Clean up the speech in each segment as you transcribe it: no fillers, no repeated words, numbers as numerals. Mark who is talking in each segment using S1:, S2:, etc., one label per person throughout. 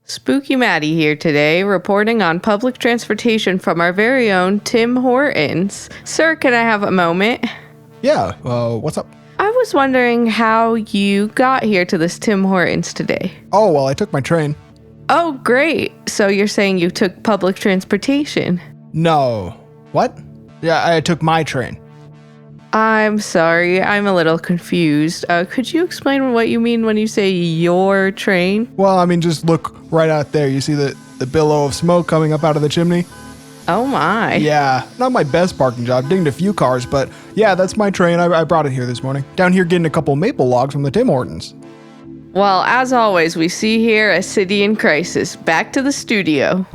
S1: Spooky Maddie here today, reporting on public transportation from our very own Tim Hortons. Sir, can I have a moment?
S2: Yeah, what's up?
S1: I was wondering how you got here to this Tim Hortons today.
S2: Oh, well, I took my train.
S1: Oh, great. So you're saying you took public transportation?
S2: No. What? Yeah, I took my train.
S1: I'm sorry, I'm a little confused. Could you explain what you mean when you say your train?
S2: Well, I mean, just look right out there. You see the billow of smoke coming up out of the chimney?
S1: Oh my.
S2: Yeah, not my best parking job. Dinged a few cars, but yeah, that's my train. I brought it here this morning. Down here getting a couple maple logs from the Tim Hortons.
S1: Well, as always, we see here a city in crisis. Back to the studio.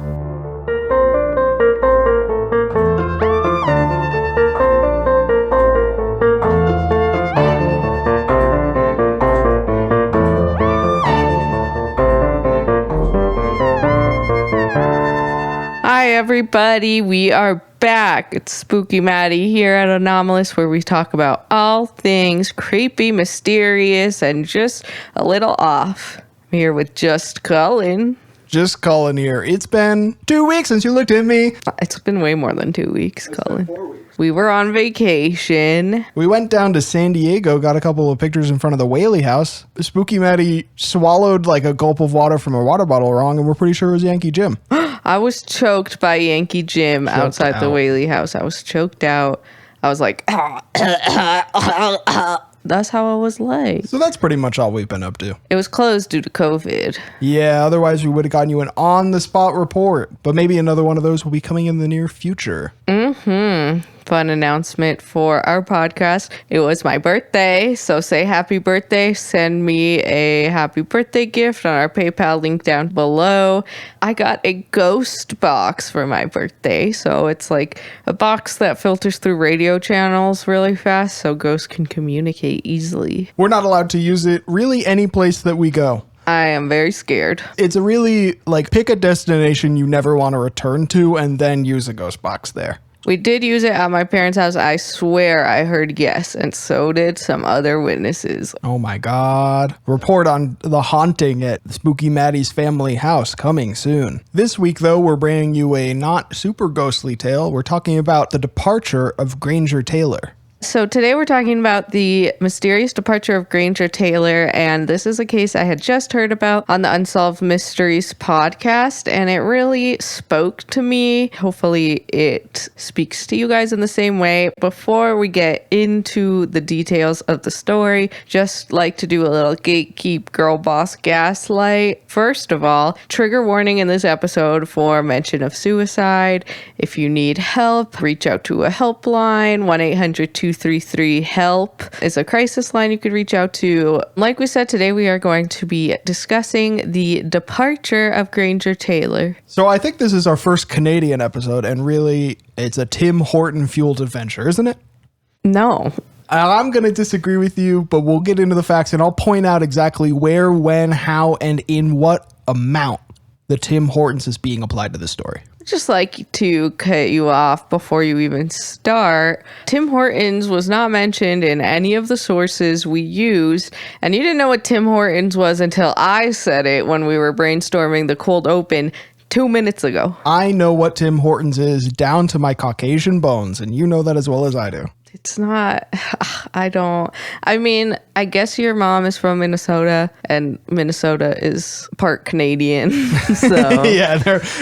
S1: Hi, everybody. We are back. It's Spooky Maddie here at Anomalous, where we talk about all things creepy, mysterious, and just a little off. I'm here with just Cullen.
S2: Just Cullen here. It's been 2 weeks since you looked at me.
S1: It's been way more than 2 weeks, Cullen. 4 weeks. We were on vacation.
S2: We went down to San Diego, got a couple of pictures in front of the Whaley house. Spooky Maddie swallowed like a gulp of water from a water bottle wrong, and we're pretty sure it was Yankee Jim.
S1: I was choked by Yankee Jim outside the Whaley house. I was choked out. I was like, that's how I was like.
S2: So that's pretty much all we've been up to.
S1: It was closed due to COVID.
S2: Yeah, otherwise we would have gotten you an on-the-spot report. But maybe another one of those will be coming in the near future.
S1: Fun announcement for our podcast. It was my birthday, so say happy birthday. Send me a happy birthday gift on our PayPal link down below. I got a ghost box for my birthday, so it's like a box that filters through radio channels really fast so ghosts can communicate easily.
S2: We're not allowed to use it really any place that we go.
S1: I am very scared.
S2: It's a really, pick a destination you never want to return to and then use a ghost box there.
S1: We did use it at my parents' house. I swear I heard yes, and so did some other witnesses.
S2: Oh my God. Report on the haunting at Spooky Maddie's family house coming soon. This week, though, we're bringing you a not super ghostly tale. We're talking about the departure of Granger Taylor.
S1: So today we're talking about the mysterious departure of Granger Taylor, and this is a case I had just heard about on the Unsolved Mysteries podcast, and it really spoke to me. Hopefully it speaks to you guys in the same way. Before we get into the details of the story, just like to do a little gatekeep girl boss gaslight. First of all, trigger warning in this episode for mention of suicide. If you need help, reach out to a helpline. 1-800-233-HELP is a crisis line you could reach out to. Like we said, today we are going to be discussing the departure of Granger Taylor.
S2: So I think this is our first Canadian episode, and really it's a Tim Horton fueled adventure, isn't it?
S1: No.
S2: I'm going to disagree with you, but we'll get into the facts and I'll point out exactly where, when, how, and in what amount the Tim Hortons is being applied to this story.
S1: Just like to cut you off before you even start, Tim Hortons was not mentioned in any of the sources we used, and you didn't know what Tim Hortons was until I said it when we were brainstorming the cold open 2 minutes ago.
S2: I know what Tim Hortons is down to my Caucasian bones, and you know that as well as I do.
S1: It's not, I guess your mom is from Minnesota and Minnesota is part Canadian. So
S2: yeah,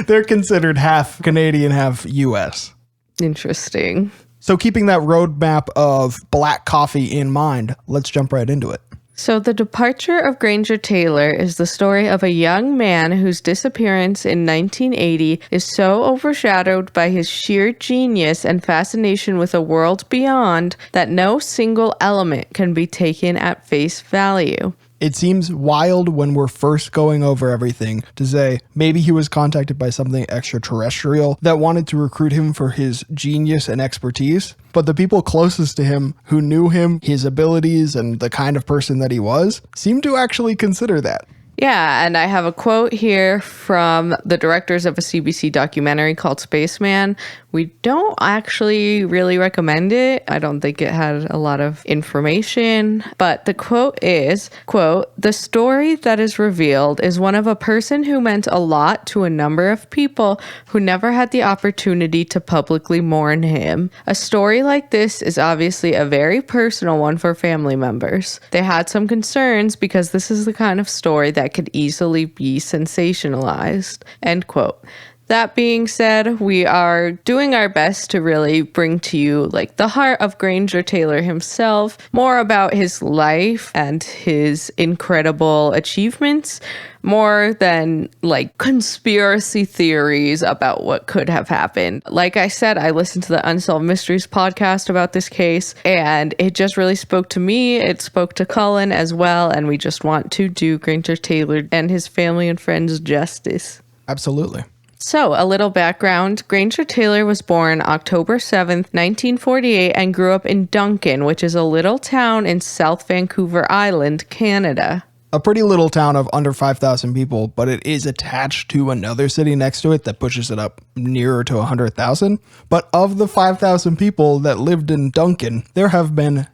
S2: they're considered half Canadian, half US.
S1: Interesting.
S2: So keeping that roadmap of black coffee in mind, let's jump right into it.
S1: So the departure of Granger Taylor is the story of a young man whose disappearance in 1980 is so overshadowed by his sheer genius and fascination with a world beyond that no single element can be taken at face value.
S2: It seems wild when we're first going over everything to say maybe he was contacted by something extraterrestrial that wanted to recruit him for his genius and expertise. But the people closest to him who knew him, his abilities, and the kind of person that he was, seem to actually consider that.
S1: Yeah, and I have a quote here from the directors of a CBC documentary called Spaceman. We don't actually really recommend it. I don't think it had a lot of information, but the quote is, quote, "The story that is revealed is one of a person who meant a lot to a number of people who never had the opportunity to publicly mourn him. A story like this is obviously a very personal one for family members. They had some concerns because this is the kind of story that could easily be sensationalized," end quote. That being said, we are doing our best to really bring to you like the heart of Granger Taylor himself, more about his life and his incredible achievements, more than like conspiracy theories about what could have happened. Like I said, I listened to the Unsolved Mysteries podcast about this case, and it just really spoke to me. It spoke to Cullen as well, and we just want to do Granger Taylor and his family and friends justice.
S2: Absolutely.
S1: So, a little background. Granger Taylor was born October 7th, 1948, and grew up in Duncan, which is a little town in South Vancouver Island, Canada.
S2: A pretty little town of under 5,000 people, but it is attached to another city next to it that pushes it up nearer to 100,000. But of the 5,000 people that lived in Duncan, there have been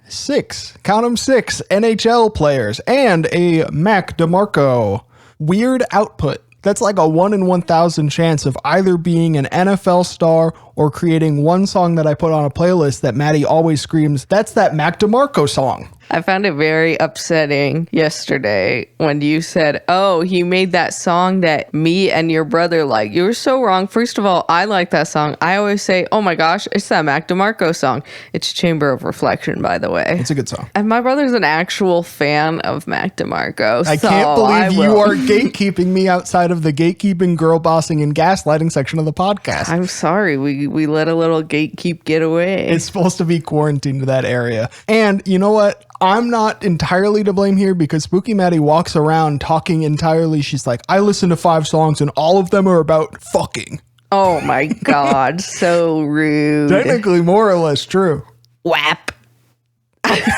S2: count them six, NHL players and a Mac DeMarco. Weird output. That's like a 1 in 1,000 chance of either being an NFL star or creating one song that I put on a playlist that Maddie always screams, "That's that Mac DeMarco song."
S1: I found it very upsetting yesterday when you said, "Oh, he made that song that me and your brother like." You were so wrong. First of all, I like that song. I always say, "Oh my gosh, it's that Mac DeMarco song." It's Chamber of Reflection, by the way.
S2: It's a good song.
S1: And my brother's an actual fan of Mac DeMarco.
S2: I can't believe you are gatekeeping me outside of the gatekeeping, girl bossing, and gaslighting section of the podcast.
S1: I'm sorry. We let a little gatekeep get away.
S2: It's supposed to be quarantined to that area. And you know what? I'm not entirely to blame here because Spooky Maddie walks around talking entirely. She's like, "I listen to 5 songs and all of them are about fucking."
S1: Oh my God. So rude.
S2: Technically more or less true.
S1: WAP.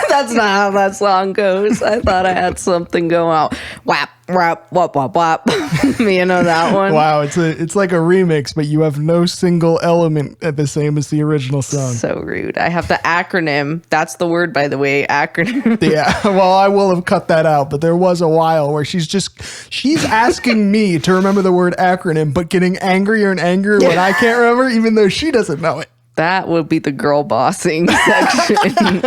S1: That's not how that song goes. I thought I had something going on. WAP, rap, wap, wap, wap. You know that one?
S2: Wow, it's like a remix, but you have no single element at the same as the original song.
S1: So rude. I have the acronym. That's the word, by the way, acronym.
S2: Yeah, well, I will have cut that out, but there was a while where she's asking me to remember the word acronym, but getting angrier and angrier when I can't remember, even though she doesn't know it.
S1: That would be the girl bossing section.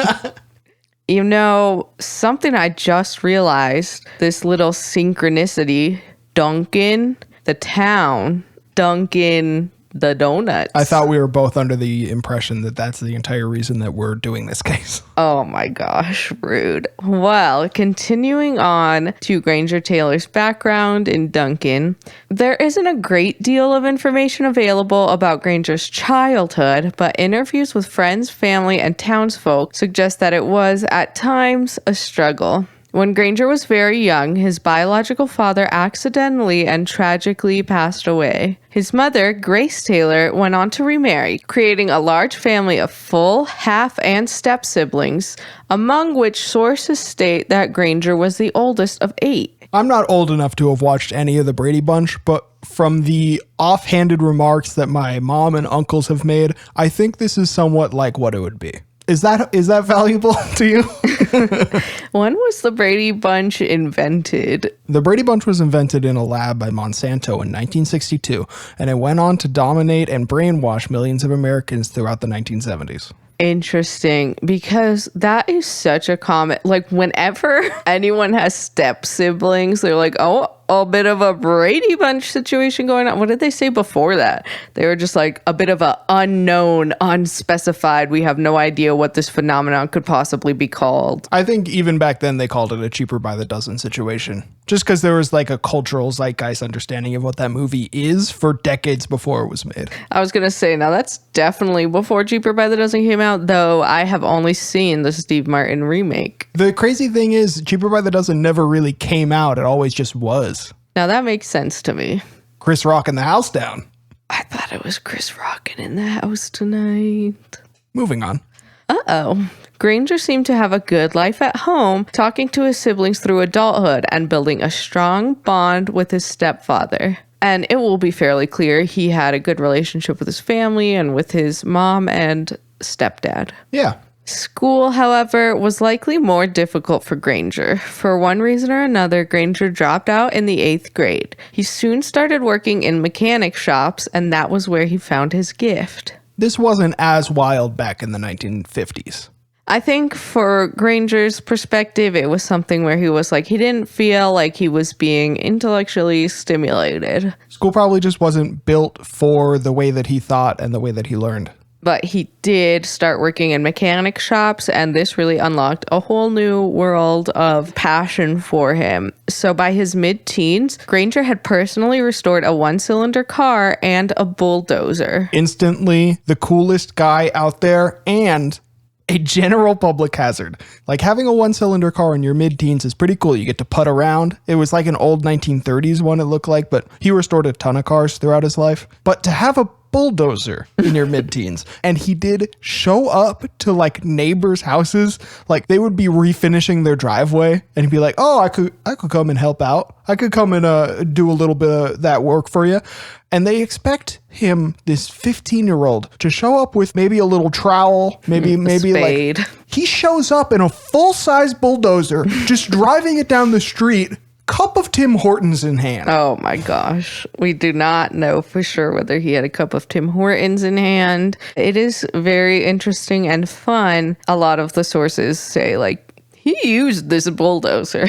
S1: You know, something I just realized, this little synchronicity, Duncan, the town, Duncan, the donuts.
S2: I thought we were both under the impression that that's the entire reason that we're doing this case.
S1: Oh my gosh, rude. Well, continuing on to Granger Taylor's background in Duncan, there isn't a great deal of information available about Granger's childhood, but interviews with friends, family, and townsfolk suggest that it was, at times, a struggle. When Granger was very young, his biological father accidentally and tragically passed away. His mother, Grace Taylor, went on to remarry, creating a large family of full, half, and step siblings, among which sources state that Granger was the oldest of 8.
S2: I'm not old enough to have watched any of the Brady Bunch, but from the offhanded remarks that my mom and uncles have made, I think this is somewhat like what it would be. Is that valuable to you?
S1: When was the Brady Bunch invented?
S2: The Brady Bunch was invented in a lab by Monsanto in 1962, and it went on to dominate and brainwash millions of Americans throughout the 1970s.
S1: Interesting, because that is such a common, like whenever anyone has step siblings, they're like, oh, a bit of a Brady Bunch situation going on. What did they say before that? They were just like a bit of a unknown, unspecified. We have no idea what this phenomenon could possibly be called.
S2: I think even back then they called it a cheaper by the dozen situation. Just because there was like a cultural zeitgeist understanding of what that movie is for decades before it was made.
S1: I was going to say, now that's definitely before Cheaper by the Dozen came out, though I have only seen the Steve Martin remake.
S2: The crazy thing is, Cheaper by the Dozen never really came out. It always just was.
S1: Now that makes sense to me.
S2: Chris rocking the house down.
S1: I thought it was Chris rocking in the house tonight.
S2: Moving on.
S1: Uh-oh. Granger seemed to have a good life at home, talking to his siblings through adulthood and building a strong bond with his stepfather. And it will be fairly clear he had a good relationship with his family and with his mom and stepdad.
S2: Yeah.
S1: School, however, was likely more difficult for Granger. For one reason or another, Granger dropped out in the 8th grade. He soon started working in mechanic shops, and that was where he found his gift.
S2: This wasn't as wild back in the 1950s.
S1: I think for Granger's perspective, it was something where he was like, he didn't feel like he was being intellectually stimulated.
S2: School probably just wasn't built for the way that he thought and the way that he learned.
S1: But he did start working in mechanic shops, and this really unlocked a whole new world of passion for him. So by his mid-teens, Granger had personally restored a 1-cylinder car and a bulldozer.
S2: Instantly the coolest guy out there and a general public hazard. Like having a 1-cylinder car in your mid-teens is pretty cool. You get to putt around. It was like an old 1930s one, it looked like, but he restored a ton of cars throughout his life. But to have a bulldozer in your mid-teens, and he did show up to like neighbors' houses, like they would be refinishing their driveway, and he'd be like, "Oh, I could come and help out. I could come and do a little bit of that work for you." And they expect him, this 15-year-old, to show up with maybe a little trowel, maybe
S1: spade.
S2: Like he shows up in a full-size bulldozer, just driving it down the street, cup of Tim Hortons in hand.
S1: Oh my gosh. We do not know for sure whether he had a cup of Tim Hortons in hand. It is very interesting and fun. A lot of the sources say like, he used this bulldozer.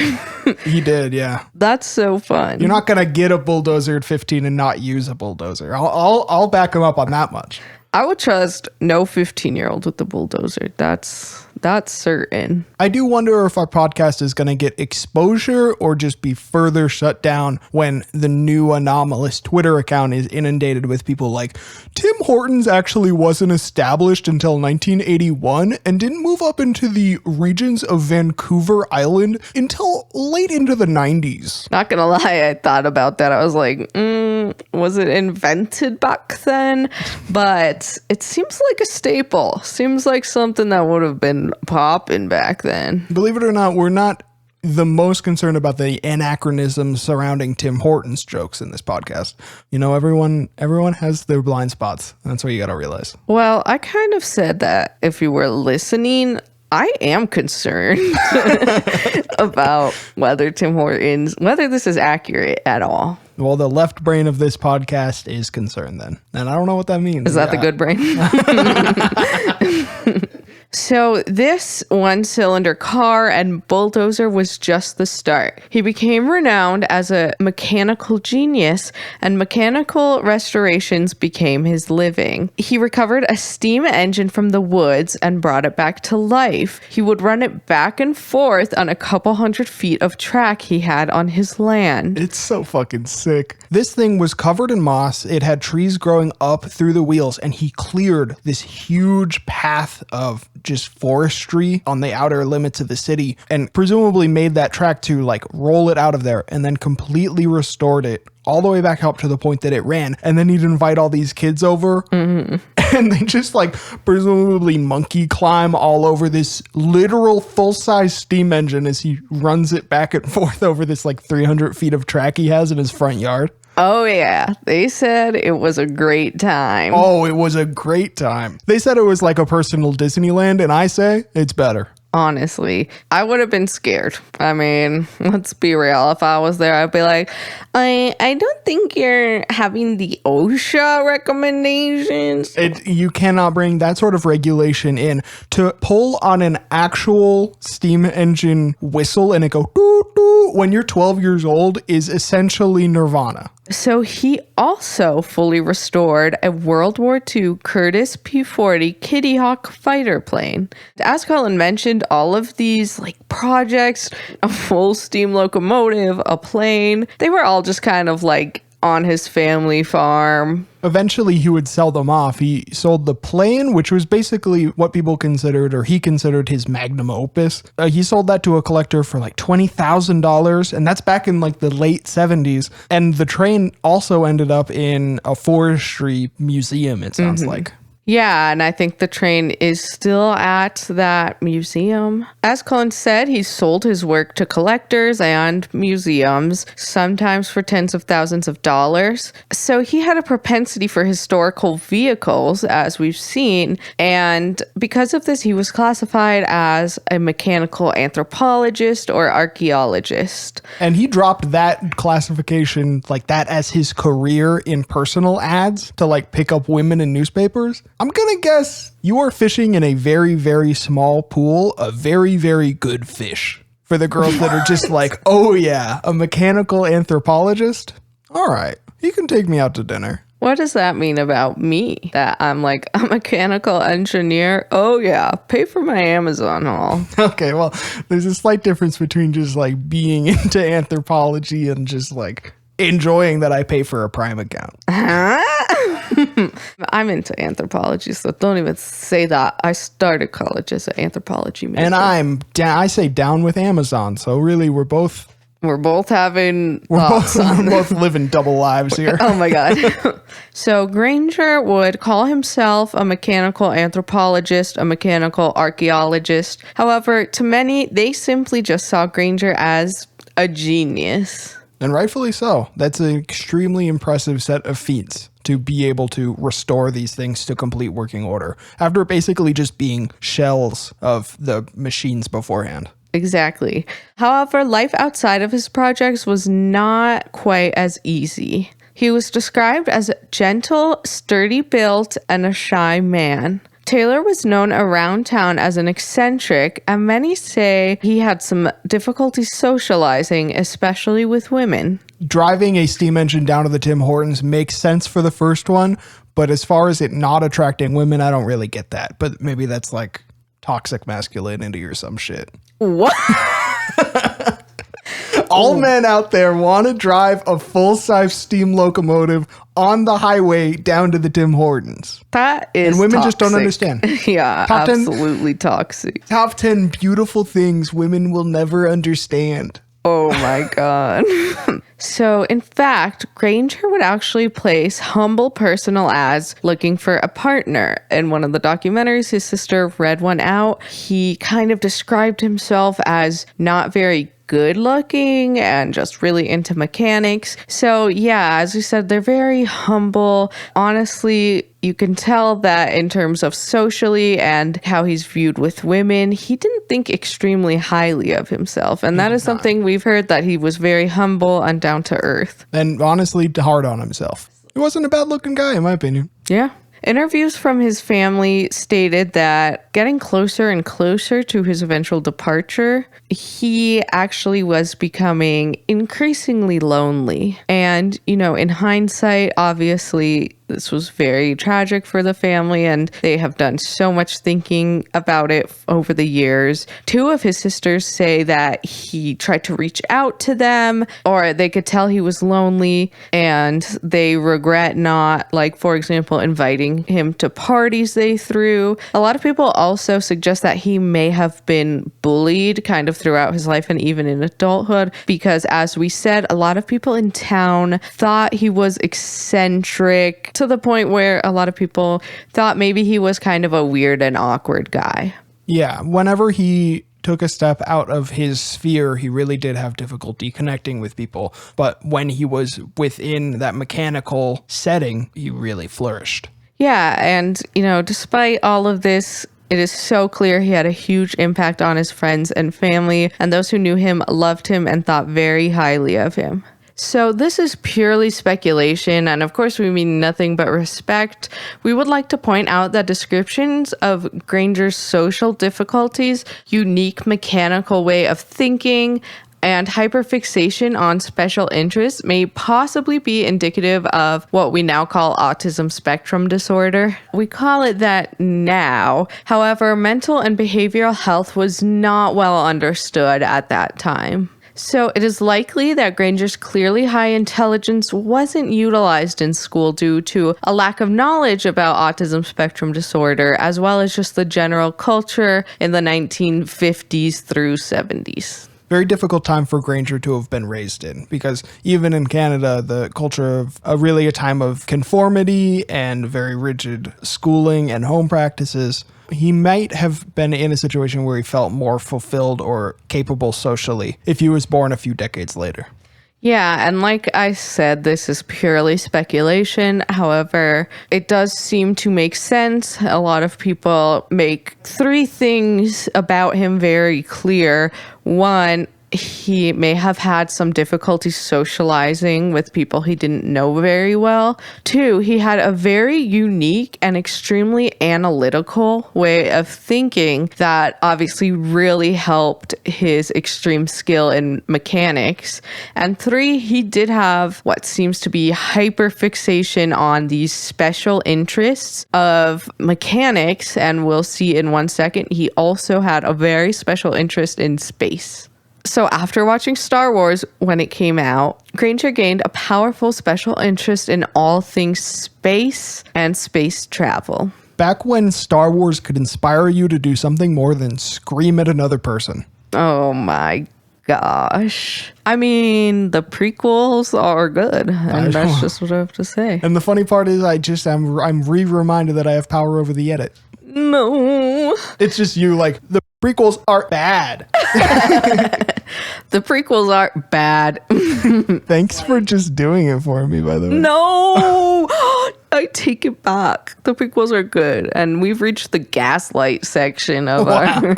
S2: He did, yeah.
S1: That's so fun.
S2: You're not gonna get a bulldozer at 15 and not use a bulldozer. I'll back him up on that much.
S1: I would trust no 15-year-old with the bulldozer. That's certain.
S2: I do wonder if our podcast is going to get exposure or just be further shut down when the new Anomalous Twitter account is inundated with people like, Tim Hortons actually wasn't established until 1981 and didn't move up into the regions of Vancouver Island until late into the 90s.
S1: Not gonna lie, I thought about that. I was like, was it invented back then? But it seems like a staple. Seems like something that would have been popping back then.
S2: Believe it or not, we're not the most concerned about the anachronisms surrounding Tim Hortons jokes in this podcast. You know, everyone has their blind spots. That's what you got to realize.
S1: Well, I kind of said that if you were listening, I am concerned about whether this is accurate at all.
S2: Well, the left brain of this podcast is concerned then. And I don't know what that means.
S1: Is that the good brain? So this 1-cylinder car and bulldozer was just the start. He became renowned as a mechanical genius, and mechanical restorations became his living. He recovered a steam engine from the woods and brought it back to life. He would run it back and forth on a couple hundred feet of track he had on his land.
S2: It's so fucking sick. This thing was covered in moss. It had trees growing up through the wheels, and he cleared this huge path of just forestry on the outer limits of the city and presumably made that track to like roll it out of there and then completely restored it all the way back up to the point that it ran. And then he'd invite all these kids over and they just like presumably monkey climb all over this literal full-size steam engine as he runs it back and forth over this like 300 feet of track he has in his front yard.
S1: Oh, yeah. They said it was a great time.
S2: Oh, it was a great time. They said it was like a personal Disneyland, and I say it's better.
S1: Honestly, I would have been scared. I mean, let's be real. If I was there, I'd be like, I don't think you're having the OSHA recommendations.
S2: You cannot bring that sort of regulation in. To pull on an actual steam engine whistle and it go doo doo when you're 12 years old is essentially nirvana.
S1: So he also fully restored a World War II Curtiss P-40 Kitty Hawk fighter plane. As Cullen mentioned, all of these like projects, a full steam locomotive, a plane, they were all just kind of like on his family farm.
S2: Eventually he would sell them off. He sold the plane, which was basically what people considered, or he considered, his magnum opus. He sold that to a collector for like $20,000, and that's back in like the late 70s. And the train also ended up in a forestry museum, it sounds like.
S1: Yeah, and I think the train is still at that museum. As Cullen said, he sold his work to collectors and museums, sometimes for tens of thousands of dollars. So he had a propensity for historical vehicles, as we've seen, and because of this, he was classified as a mechanical anthropologist or archaeologist.
S2: And he dropped that classification like that as his career in personal ads to like pick up women in newspapers. I'm going to guess you are fishing in a very, very small pool of very, very good fish. For the girls that are just like, oh yeah, a mechanical anthropologist? All right, you can take me out to dinner.
S1: What does that mean about me? That I'm like a mechanical engineer? Oh yeah, pay for my Amazon haul.
S2: Okay, well, there's a slight difference between just like being into anthropology and just like enjoying that I pay for a Prime account.
S1: I'm into anthropology, so don't even say that. I started college as an anthropology major.
S2: And I say down with Amazon, so really we're both
S1: having thoughts on
S2: we're both living double lives here.
S1: Oh my God. So Granger would call himself a mechanical anthropologist, a mechanical archaeologist. However, to many, they simply just saw Granger as a genius.
S2: And rightfully so. That's an extremely impressive set of feats to be able to restore these things to complete working order after basically just being shells of the machines beforehand.
S1: Exactly. However, life outside of his projects was not quite as easy. He was described as gentle, sturdy built, and a shy man. Taylor was known around town as an eccentric, and many say he had some difficulty socializing, especially with women.
S2: Driving a steam engine down to the Tim Hortons makes sense for the first one, but as far as it not attracting women, I don't really get that. But maybe that's like toxic masculinity or some shit.
S1: What?
S2: All men out there want to drive a full-size steam locomotive on the highway down to the Tim Hortons.
S1: That is
S2: And women
S1: toxic.
S2: just don't understand.
S1: Yeah,
S2: Top 10
S1: absolutely toxic.
S2: Top 10 beautiful things women will never understand.
S1: Oh my God. So, in fact, Granger would actually place humble personal ads looking for a partner. In one of the documentaries, his sister read one out. He kind of described himself as not very good looking and just really into mechanics. So yeah, as we said, they're very humble. Honestly, you can tell that in terms of socially and how he's viewed with women, he didn't think extremely highly of himself. And that is something we've heard, that he was very humble and down to earth.
S2: And honestly, hard on himself. He wasn't a bad looking guy, in my opinion.
S1: Yeah. Interviews from his family stated that getting closer and closer to his eventual departure, he actually was becoming increasingly lonely. And, you know, in hindsight, obviously, this was very tragic for the family, and they have done so much thinking about it over the years. Two of his sisters say that he tried to reach out to them, or they could tell he was lonely, and they regret not, like, for example, inviting him to parties they threw. A lot of people also suggest that he may have been bullied kind of throughout his life and even in adulthood, because as we said, a lot of people in town thought he was eccentric, to the point where a lot of people thought maybe he was kind of a weird and awkward guy.
S2: Yeah, whenever he took a step out of his sphere, he really did have difficulty connecting with people. But when he was within that mechanical setting, he really flourished.
S1: Yeah, and, you know, despite all of this, it is so clear he had a huge impact on his friends and family, and those who knew him loved him and thought very highly of him. So this is purely speculation, and of course we mean nothing but respect. We would like to point out that descriptions of Granger's social difficulties, unique mechanical way of thinking, and hyperfixation on special interests may possibly be indicative of what we now call autism spectrum disorder. We call it that now. However, mental and behavioral health was not well understood at that time. So it is likely that Granger's clearly high intelligence wasn't utilized in school due to a lack of knowledge about autism spectrum disorder, as well as just the general culture in the 1950s through 70s.
S2: Very difficult time for Granger to have been raised in, because even in Canada, the culture of really a time of conformity and very rigid schooling and home practices, he might have been in a situation where he felt more fulfilled or capable socially if he was born a few decades later.
S1: Yeah, and like I said, this is purely speculation. However, it does seem to make sense. A lot of people make 3 things about him very clear. One, he may have had some difficulty socializing with people he didn't know very well. 2, he had a very unique and extremely analytical way of thinking that obviously really helped his extreme skill in mechanics. And 3, he did have what seems to be hyperfixation on these special interests of mechanics. And we'll see in 1 second, he also had a very special interest in space. So after watching Star Wars when it came out, Granger gained a powerful special interest in all things space and space travel.
S2: Back when Star Wars could inspire you to do something more than scream at another person.
S1: Oh my gosh. I mean, the prequels are good, and that's just what I have to say.
S2: And the funny part is I'm re-reminded that I have power over the edit.
S1: No.
S2: It's just you, like, the prequels are bad.
S1: The prequels aren't bad.
S2: Thanks for just doing it for me, by the way.
S1: No. I take it back. The prequels are good. And we've reached the gaslight section of our...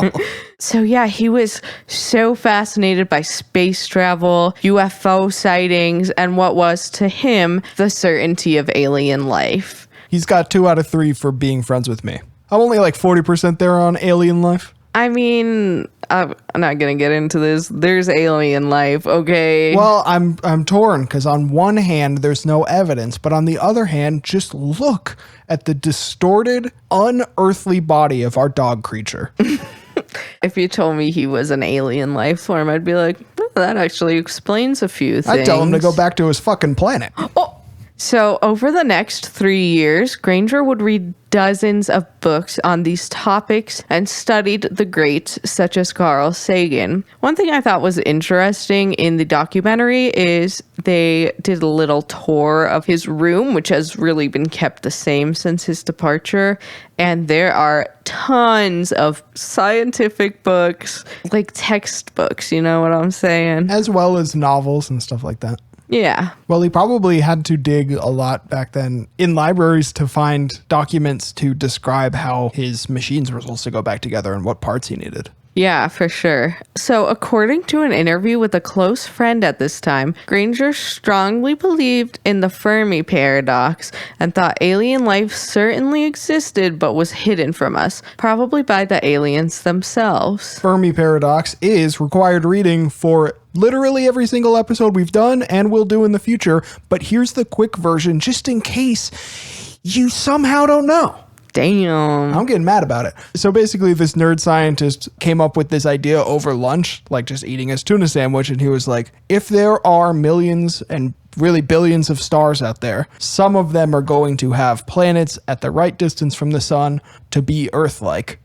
S1: So yeah, he was so fascinated by space travel, UFO sightings, and what was to him the certainty of alien life.
S2: He's got 2 out of 3 for being friends with me. I'm only like 40% there on alien life.
S1: I mean, I'm not going to get into this. There's alien life, okay?
S2: Well, I'm torn, because on one hand, there's no evidence, but on the other hand, just look at the distorted, unearthly body of our dog creature.
S1: If you told me he was an alien life form, I'd be like, well, that actually explains a few things.
S2: I'd tell him to go back to his fucking planet.
S1: Oh. So over the next 3 years, Granger would read dozens of books on these topics and studied the greats such as Carl Sagan. One thing I thought was interesting in the documentary is they did a little tour of his room, which has really been kept the same since his departure. And there are tons of scientific books, like textbooks, you know what I'm saying?
S2: As well as novels and stuff like that.
S1: Yeah.
S2: Well, he probably had to dig a lot back then in libraries to find documents to describe how his machines were supposed to go back together and what parts he needed.
S1: Yeah, for sure. So according to an interview with a close friend at this time, Granger strongly believed in the Fermi Paradox and thought alien life certainly existed but was hidden from us, probably by the aliens themselves.
S2: Fermi Paradox is required reading for literally every single episode we've done and will do in the future, but here's the quick version just in case you somehow don't know.
S1: Damn.
S2: I'm getting mad about it. So basically, this nerd scientist came up with this idea over lunch, like just eating his tuna sandwich, and he was like, if there are millions and really billions of stars out there, some of them are going to have planets at the right distance from the sun to be Earth-like.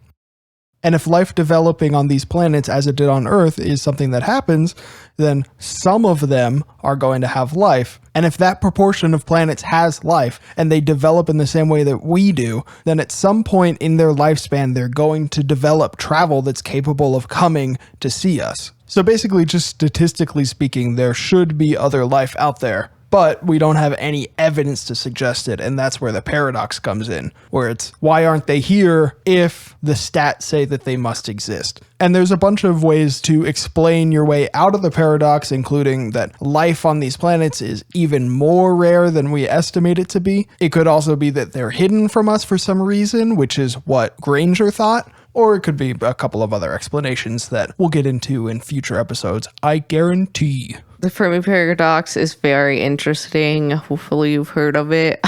S2: And if life developing on these planets as it did on Earth is something that happens, then some of them are going to have life. And if that proportion of planets has life and they develop in the same way that we do, then at some point in their lifespan, they're going to develop travel that's capable of coming to see us. So basically, just statistically speaking, there should be other life out there. But we don't have any evidence to suggest it, and that's where the paradox comes in, where it's, why aren't they here if the stats say that they must exist? And there's a bunch of ways to explain your way out of the paradox, including that life on these planets is even more rare than we estimate it to be. It could also be that they're hidden from us for some reason, which is what Granger thought. Or it could be a couple of other explanations that we'll get into in future episodes, I guarantee.
S1: The Fermi Paradox is very interesting. Hopefully you've heard of it.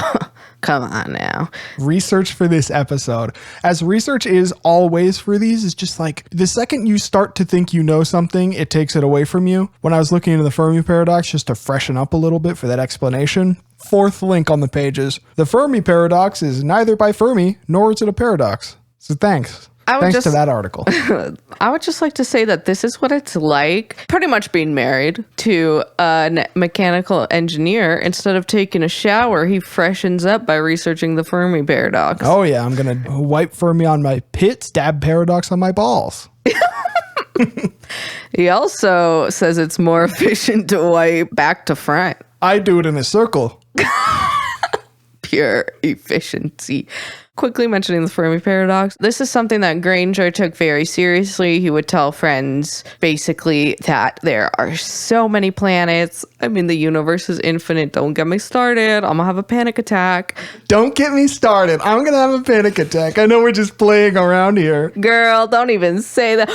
S1: Come on now.
S2: Research for this episode, as research is always for these, is just like the second you start to think you know something, it takes it away from you. When I was looking into the Fermi Paradox just to freshen up a little bit for that explanation, 4th link on the page is, the Fermi Paradox is neither by Fermi nor is it a paradox. So thanks. Thanks to that article.
S1: I would just like to say that this is what it's like, pretty much being married to a mechanical engineer. Instead of taking a shower, he freshens up by researching the Fermi Paradox.
S2: Oh, yeah. I'm going to wipe Fermi on my pit, stab Paradox on my balls.
S1: He also says it's more efficient to wipe back to front.
S2: I do it in a circle.
S1: Pure efficiency. Quickly mentioning the Fermi Paradox, this is something that Granger took very seriously. He would tell friends basically that there are so many planets. I mean, the universe is infinite. Don't get me started. I'm gonna have a panic attack.
S2: Don't get me started. I'm gonna have a panic attack. I know we're just playing around here.
S1: Girl, don't even say that.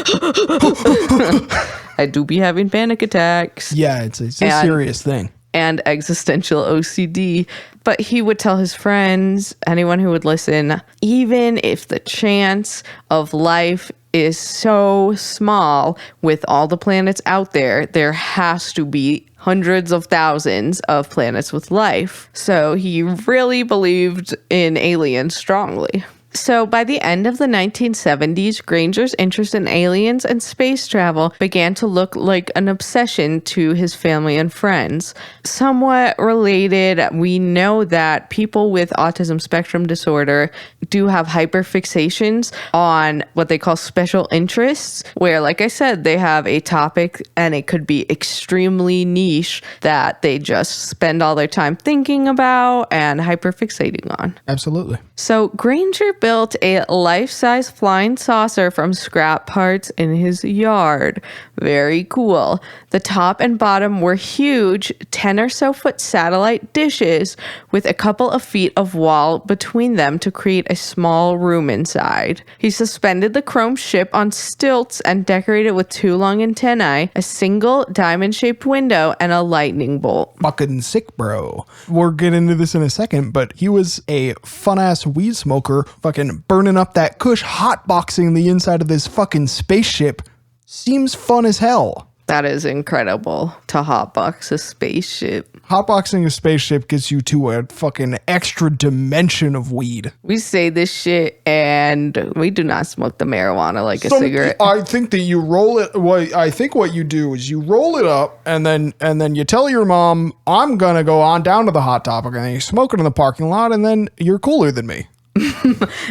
S1: I do be having panic attacks.
S2: Yeah, it's a serious thing.
S1: And existential OCD. But he would tell his friends, anyone who would listen, even if the chance of life is so small with all the planets out there, there has to be hundreds of thousands of planets with life. So he really believed in aliens strongly. So by the end of the 1970s, Granger's interest in aliens and space travel began to look like an obsession to his family and friends. Somewhat related, we know that people with autism spectrum disorder do have hyperfixations on what they call special interests, where, like I said, they have a topic and it could be extremely niche that they just spend all their time thinking about and hyperfixating on.
S2: Absolutely.
S1: So Granger built a life-size flying saucer from scrap parts in his yard. Very cool. The top and bottom were huge 10 or so foot satellite dishes with a couple of feet of wall between them to create a small room inside. He suspended the chrome ship on stilts and decorated with 2 long antennae, a single diamond-shaped window, and a lightning bolt.
S2: Fucking sick, bro. We'll get into this in a second, but he was a fun-ass weed smoker, fucking burning up that kush, hotboxing the inside of this fucking spaceship. Seems fun as hell.
S1: That is incredible, to hotbox a spaceship.
S2: Hotboxing a spaceship gets you to a fucking extra dimension of weed.
S1: We say this shit and we do not smoke the marijuana like a cigarette.
S2: I think that you roll it. I think what you do is you roll it up and then you tell your mom, I'm gonna go on down to the Hot Topic, and then you smoke it in the parking lot, and then you're cooler than me.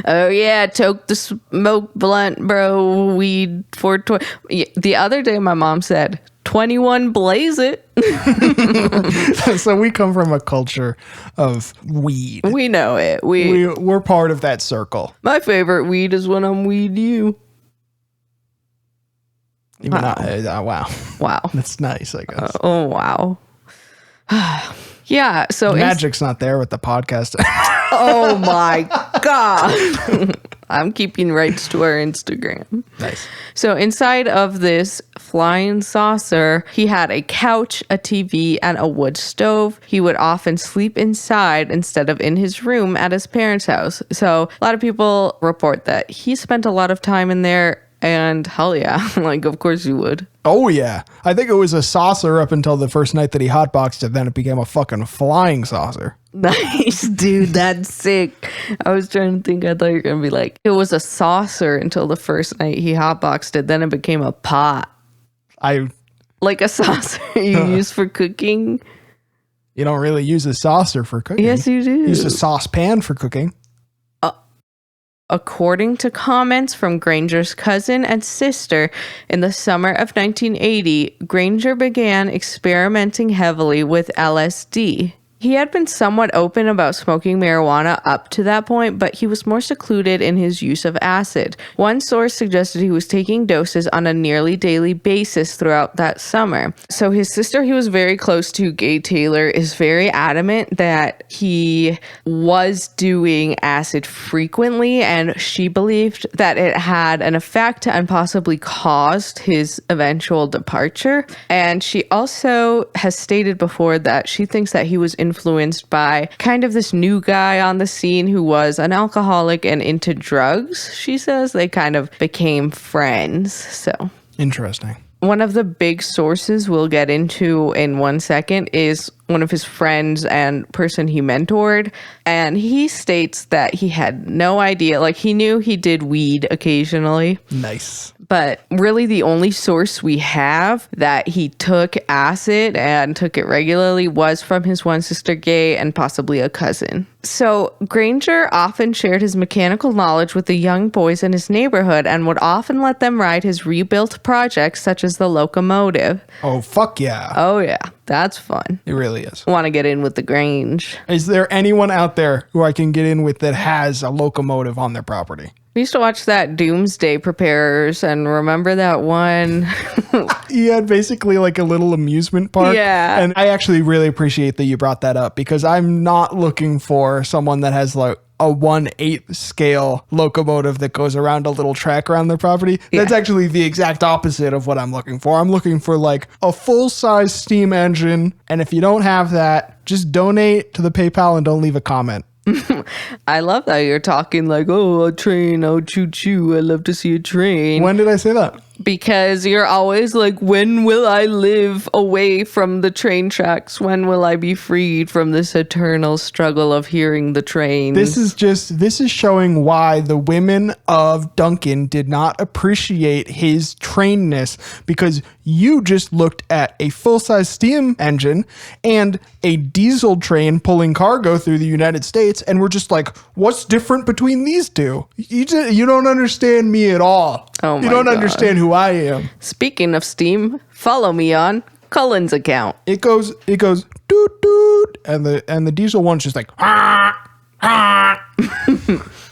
S1: Oh yeah, toke the smoke blunt, bro. Weed for the other day my mom said 21 blaze it.
S2: So we come from a culture of weed.
S1: We know it.
S2: We're part of that circle.
S1: My favorite weed is when I'm weed you.
S2: Wow.
S1: Wow.
S2: That's nice, I guess.
S1: Oh wow. Yeah, so
S2: magic's not there with the podcast.
S1: Oh my God. I'm keeping rights to our Instagram.
S2: Nice.
S1: So inside of this flying saucer, he had a couch, a TV, and a wood stove. He would often sleep inside instead of in his room at his parents' house. So a lot of people report that he spent a lot of time in there. And hell yeah, like, of course you would.
S2: Oh yeah. I think it was a saucer up until the first night that he hotboxed it. Then it became a fucking flying saucer.
S1: Nice, dude. That's sick. I was trying to think. I thought you were going to be like, it was a saucer until the first night he hotboxed it. Then it became a pot. Like a saucer you use for cooking.
S2: You don't really use a saucer for cooking.
S1: Yes, you do.
S2: You use a saucepan for cooking.
S1: According to comments from Granger's cousin and sister, in the summer of 1980, Granger began experimenting heavily with LSD. He had been somewhat open about smoking marijuana up to that point, but he was more secluded in his use of acid. One source suggested he was taking doses on a nearly daily basis throughout that summer. So his sister, he was very close to, Gay Taylor, is very adamant that he was doing acid frequently, and she believed that it had an effect and possibly caused his eventual departure. And she also has stated before that she thinks that he was influenced by kind of this new guy on the scene who was an alcoholic and into drugs. She says they kind of became friends. So
S2: interesting.
S1: One of the big sources we'll get into in 1 second is one of his friends and person he mentored. And he states that he had no idea. Like, he knew he did weed occasionally.
S2: Nice.
S1: But really the only source we have that he took acid and took it regularly was from his one sister Gay and possibly a cousin. So Granger often shared his mechanical knowledge with the young boys in his neighborhood and would often let them ride his rebuilt projects such as the locomotive.
S2: Oh, fuck yeah.
S1: Oh yeah, that's fun.
S2: It really is.
S1: Want to get in with the Grange.
S2: Is there anyone out there who I can get in with that has a locomotive on their property?
S1: We used to watch that Doomsday Preparers and remember that one?
S2: He had basically like a little amusement park.
S1: Yeah.
S2: And I actually really appreciate that you brought that up because I'm not looking for someone that has like a 1/8 scale locomotive that goes around a little track around their property. That's actually the exact opposite of what I'm looking for. I'm looking for like a full-size steam engine. And if you don't have that, just donate to the PayPal and don't leave a comment.
S1: I love that you're talking like, oh, a train, oh, choo-choo, I love to see a train.
S2: When did I say that?
S1: Because you're always like, when will I live away from the train tracks? When will I be freed from this eternal struggle of hearing the train?
S2: This is showing why the women of Duncan did not appreciate his trainness, because you just looked at a full-size steam engine and a diesel train pulling cargo through the United States and we're just like, what's different between these two? You don't understand me at all.
S1: Oh my
S2: You don't
S1: God.
S2: understand who I am.
S1: Speaking of steam, follow me on Cullen's account.
S2: It goes doot doot, and the diesel one's just like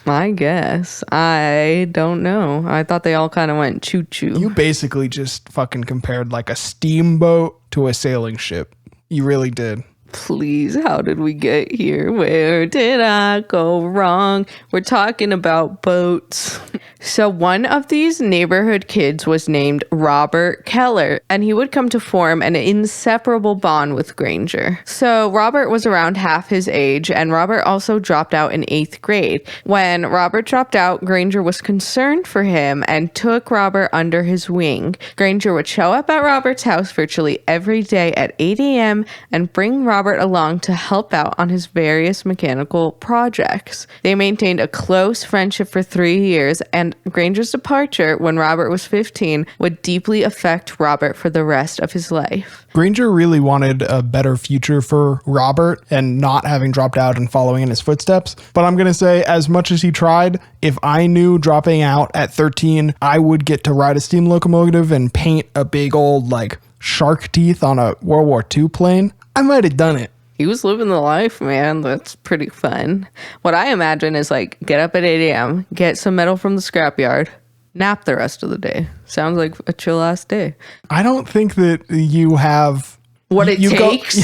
S1: I guess. I don't know. I thought they all kind of went choo-choo.
S2: You basically just fucking compared like a steamboat to a sailing ship. You really did.
S1: Please, how did we get here? Where did I go wrong? We're talking about boats. So one of these neighborhood kids was named Robert Keller, and he would come to form an inseparable bond with Granger. So Robert was around half his age, and Robert also dropped out in 8th grade. When Robert dropped out, Granger was concerned for him and took Robert under his wing. Granger would show up at Robert's house virtually every day at 8 a.m. and bring Robert along to help out on his various mechanical projects. They maintained a close friendship for 3 years, and Granger's departure when Robert was 15 would deeply affect Robert for the rest of his life.
S2: Granger really wanted a better future for Robert and not having dropped out and following in his footsteps. But I'm going to say, as much as he tried, if I knew dropping out at 13, I would get to ride a steam locomotive and paint a big old like shark teeth on a World War II plane, I might have done it.
S1: He was living the life, man. That's pretty fun. What I imagine is like, get up at 8 a.m., get some metal from the scrapyard, nap the rest of the day. Sounds like a chill ass day.
S2: I don't think that you have
S1: What it takes.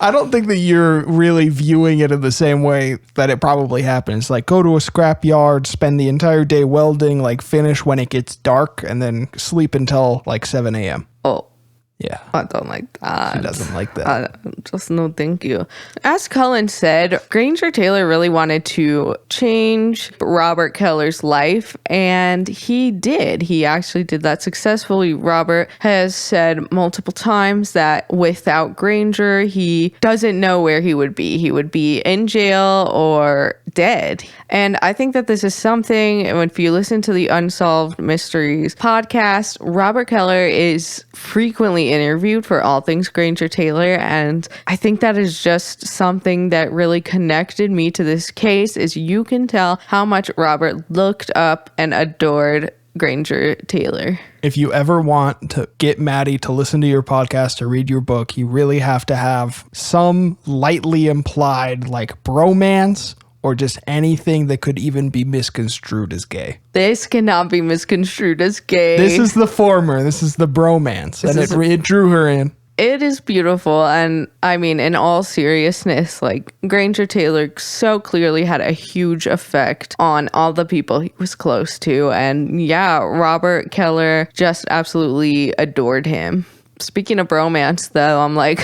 S2: I don't think that you're really viewing it in the same way that it probably happens. Like, go to a scrapyard, spend the entire day welding, like finish when it gets dark, and then sleep until like 7 a.m.
S1: Oh.
S2: Yeah.
S1: I don't like that.
S2: She doesn't like that.
S1: Just no thank you. As Cullen said, Granger Taylor really wanted to change Robert Keller's life, and he did. He actually did that successfully. Robert has said multiple times that without Granger, he doesn't know where he would be. He would be in jail or dead. And I think that this is something, if you listen to the Unsolved Mysteries podcast, Robert Keller is frequently interviewed for all things Granger Taylor, and I think that is just something that really connected me to this case. Is you can tell how much Robert looked up and adored Granger Taylor.
S2: If you ever want to get Maddie to listen to your podcast or read your book, you really have to have some lightly implied like bromance or just anything that could even be misconstrued as gay.
S1: This cannot be misconstrued as gay.
S2: This is the former. This is the bromance. And it drew her in.
S1: It is beautiful. And I mean, in all seriousness, like Granger Taylor so clearly had a huge effect on all the people he was close to. And yeah, Robert Keller just absolutely adored him. Speaking of bromance, though, I'm like,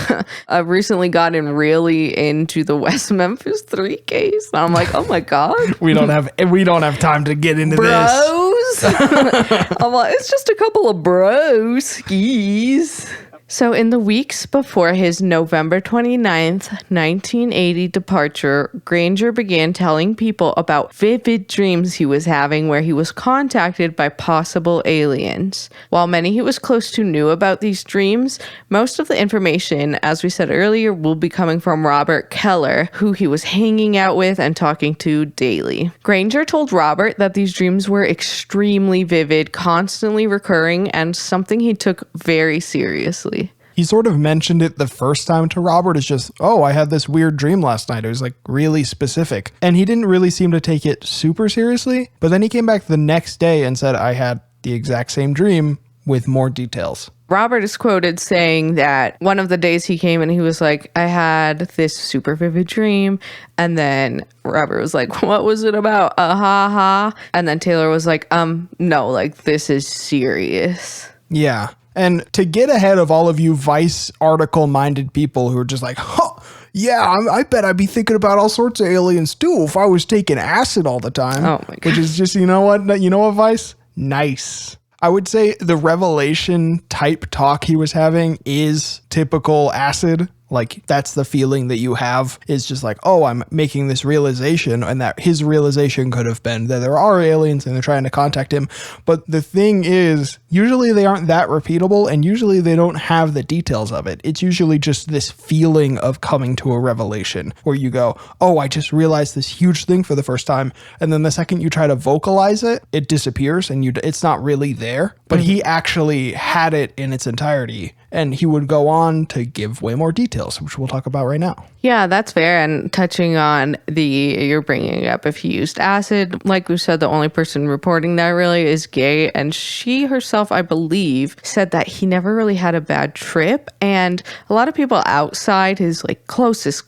S1: I've recently gotten really into the West Memphis 3 case. And I'm like, oh my God.
S2: We don't have time to get into
S1: bros. I'm like, it's just a couple of bros skis. So in the weeks before his November 29th, 1980 departure, Granger began telling people about vivid dreams he was having where he was contacted by possible aliens. While many he was close to knew about these dreams, most of the information, as we said earlier, will be coming from Robert Keller, who he was hanging out with and talking to daily. Granger told Robert that these dreams were extremely vivid, constantly recurring, and something he took very seriously.
S2: He sort of mentioned it the first time to Robert as just, oh, I had this weird dream last night. It was like really specific. And he didn't really seem to take it super seriously. But then he came back the next day and said, I had the exact same dream with more details.
S1: Robert is quoted saying that one of the days he came and he was like, I had this super vivid dream. And then Robert was like, what was it about? Ha ha. And then Taylor was like, no, like this is serious.
S2: Yeah. And to get ahead of all of you Vice article-minded people who are just like, yeah, I bet I'd be thinking about all sorts of aliens too if I was taking acid all the time.
S1: Oh my God.
S2: Which is just, you know what? You know what, Vice? Nice. I would say the revelation type talk he was having is typical acid. Like, that's the feeling that you have, is just like, oh, I'm making this realization, and that his realization could have been that there are aliens and they're trying to contact him. But the thing is, usually they aren't that repeatable, and usually they don't have the details of it. It's usually just this feeling of coming to a revelation where you go, oh, I just realized this huge thing for the first time. And then the second you try to vocalize it, it disappears and it's not really there. But he actually had it in its entirety. And he would go on to give way more details, which we'll talk about right now.
S1: Yeah, that's fair. And touching on you're bringing up if he used acid, like we said, the only person reporting that really is Gay. And she herself, I believe, said that he never really had a bad trip. And a lot of people outside his like closest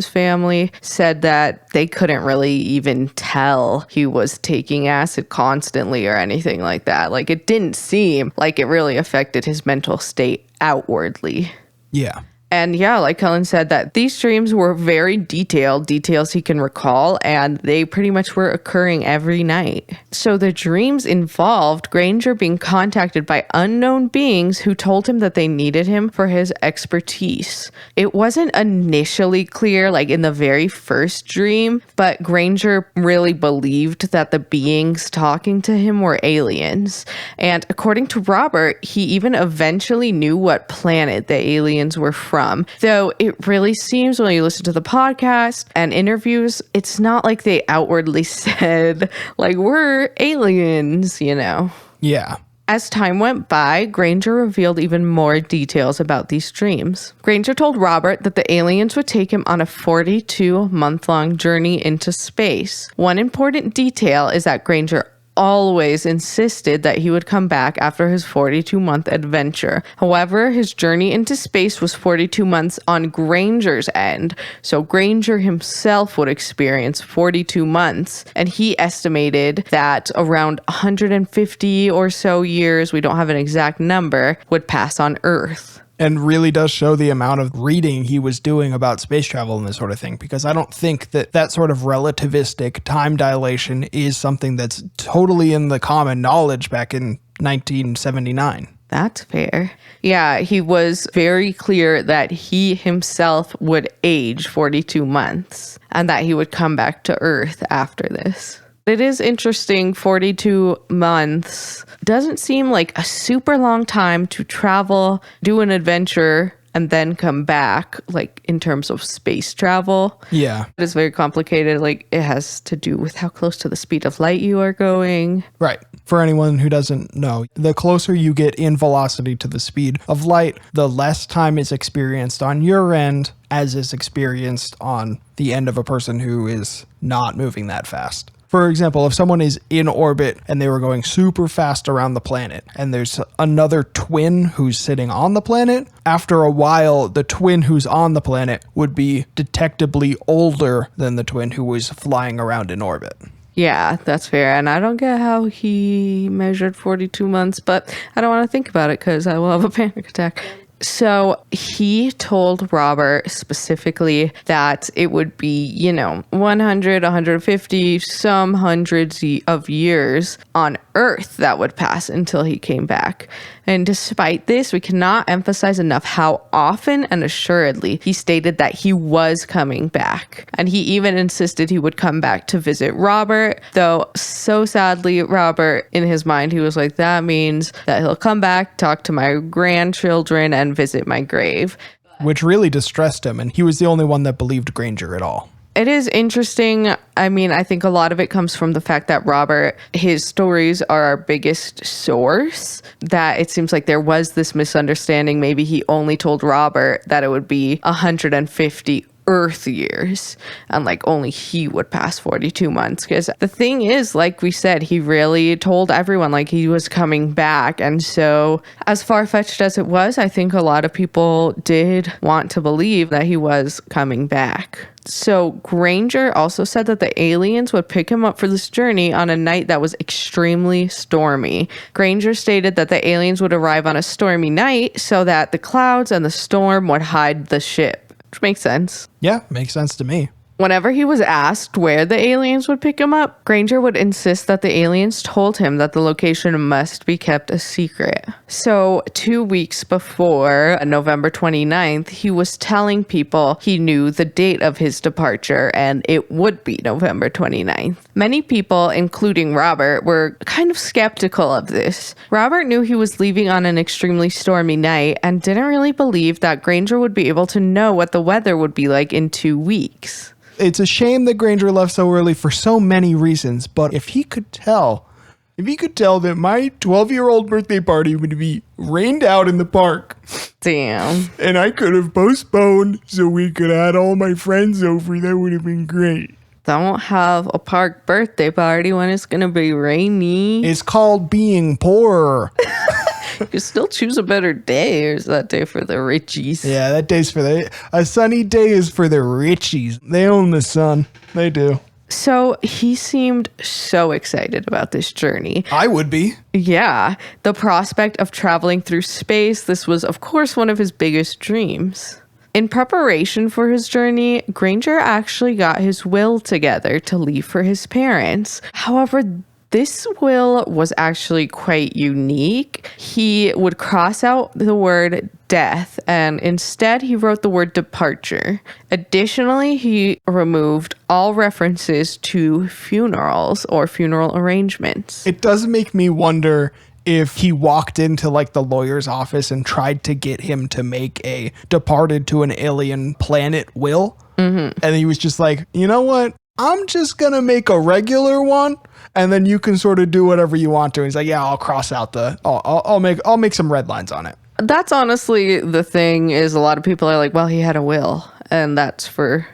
S1: family said that they couldn't really even tell he was taking acid constantly or anything like that. Like it didn't seem like it really affected his mental state outwardly.
S2: Yeah.
S1: And yeah, like Cullen said, that these dreams were very detailed, details he can recall, and they pretty much were occurring every night. So the dreams involved Granger being contacted by unknown beings who told him that they needed him for his expertise. It wasn't initially clear, like in the very first dream, but Granger really believed that the beings talking to him were aliens. And according to Robert, he even eventually knew what planet the aliens were from. Though it really seems when you listen to the podcast and interviews, it's not like they outwardly said, like, we're aliens, you know?
S2: Yeah.
S1: As time went by, Granger revealed even more details about these dreams. Granger told Robert that the aliens would take him on a 42-month-long journey into space. One important detail is that Granger always insisted that he would come back after his 42-month adventure. However, his journey into space was 42 months on Granger's end, so Granger himself would experience 42 months, and he estimated that around 150 or so years, we don't have an exact number, would pass on Earth.
S2: And really does show the amount of reading he was doing about space travel and this sort of thing, because I don't think that sort of relativistic time dilation is something that's totally in the common knowledge back in 1979.
S1: That's fair. Yeah, he was very clear that he himself would age 42 months and that he would come back to Earth after this. It is interesting, 42 months doesn't seem like a super long time to travel, do an adventure, and then come back, like in terms of space travel.
S2: Yeah.
S1: It is very complicated. Like it has to do with how close to the speed of light you are going.
S2: Right. For anyone who doesn't know, the closer you get in velocity to the speed of light, the less time is experienced on your end as is experienced on the end of a person who is not moving that fast. For example, if someone is in orbit and they were going super fast around the planet and there's another twin who's sitting on the planet, after a while, the twin who's on the planet would be detectably older than the twin who was flying around in orbit.
S1: Yeah, that's fair. And I don't get how he measured 42 months, but I don't want to think about it because I will have a panic attack. So he told Robert specifically that it would be, 100, 150, some hundreds of years on Earth that would pass until he came back. And despite this, we cannot emphasize enough how often and assuredly he stated that he was coming back. And he even insisted he would come back to visit Robert, though so sadly, Robert, in his mind, he was like, that means that he'll come back, talk to my grandchildren, and visit my grave.
S2: Which really distressed him, and he was the only one that believed Granger at all.
S1: It is interesting. I mean, I think a lot of it comes from the fact that Robert, his stories are our biggest source, that it seems like there was this misunderstanding. Maybe he only told Robert that it would be 150 Earth years, and like only he would pass 42 months. Because the thing is, like we said, he really told everyone like he was coming back. And so as far-fetched as it was, I think a lot of people did want to believe that he was coming back. So Granger also said that the aliens would pick him up for this journey on a night that was extremely stormy. Granger stated that the aliens would arrive on a stormy night so that the clouds and the storm would hide the ship, which makes sense.
S2: Yeah, makes sense to me.
S1: Whenever he was asked where the aliens would pick him up, Granger would insist that the aliens told him that the location must be kept a secret. So 2 weeks before November 29th, he was telling people he knew the date of his departure, and it would be November 29th. Many people, including Robert, were kind of skeptical of this. Robert knew he was leaving on an extremely stormy night and didn't really believe that Granger would be able to know what the weather would be like in 2 weeks.
S2: It's a shame that Granger left so early for so many reasons, but if he could tell that my 12-year-old birthday party would be rained out in the park.
S1: Damn.
S2: And I could have postponed so we could add all my friends over, that would have been great.
S1: Don't have a park birthday party when it's gonna be rainy.
S2: It's called being poor.
S1: You can still choose a better day, or is that day for the richies?
S2: Yeah, that day's for a sunny day is for the richies. They own the sun. They do.
S1: So he seemed so excited about this journey.
S2: I would be.
S1: Yeah, the prospect of traveling through space, this was of course one of his biggest dreams. In preparation for his journey, Granger actually got his will together to leave for his parents. However, this will was actually quite unique. He would cross out the word death, and instead he wrote the word departure. Additionally, he removed all references to funerals or funeral arrangements.
S2: It does make me wonder if he walked into like the lawyer's office and tried to get him to make a departed to an alien planet will. Mm-hmm. And he was just like, you know what? I'm just going to make a regular one, and then you can sort of do whatever you want to. And he's like, yeah, I'll cross out I'll make some red lines on it.
S1: That's honestly the thing, is a lot of people are like, well, he had a will, and that's for,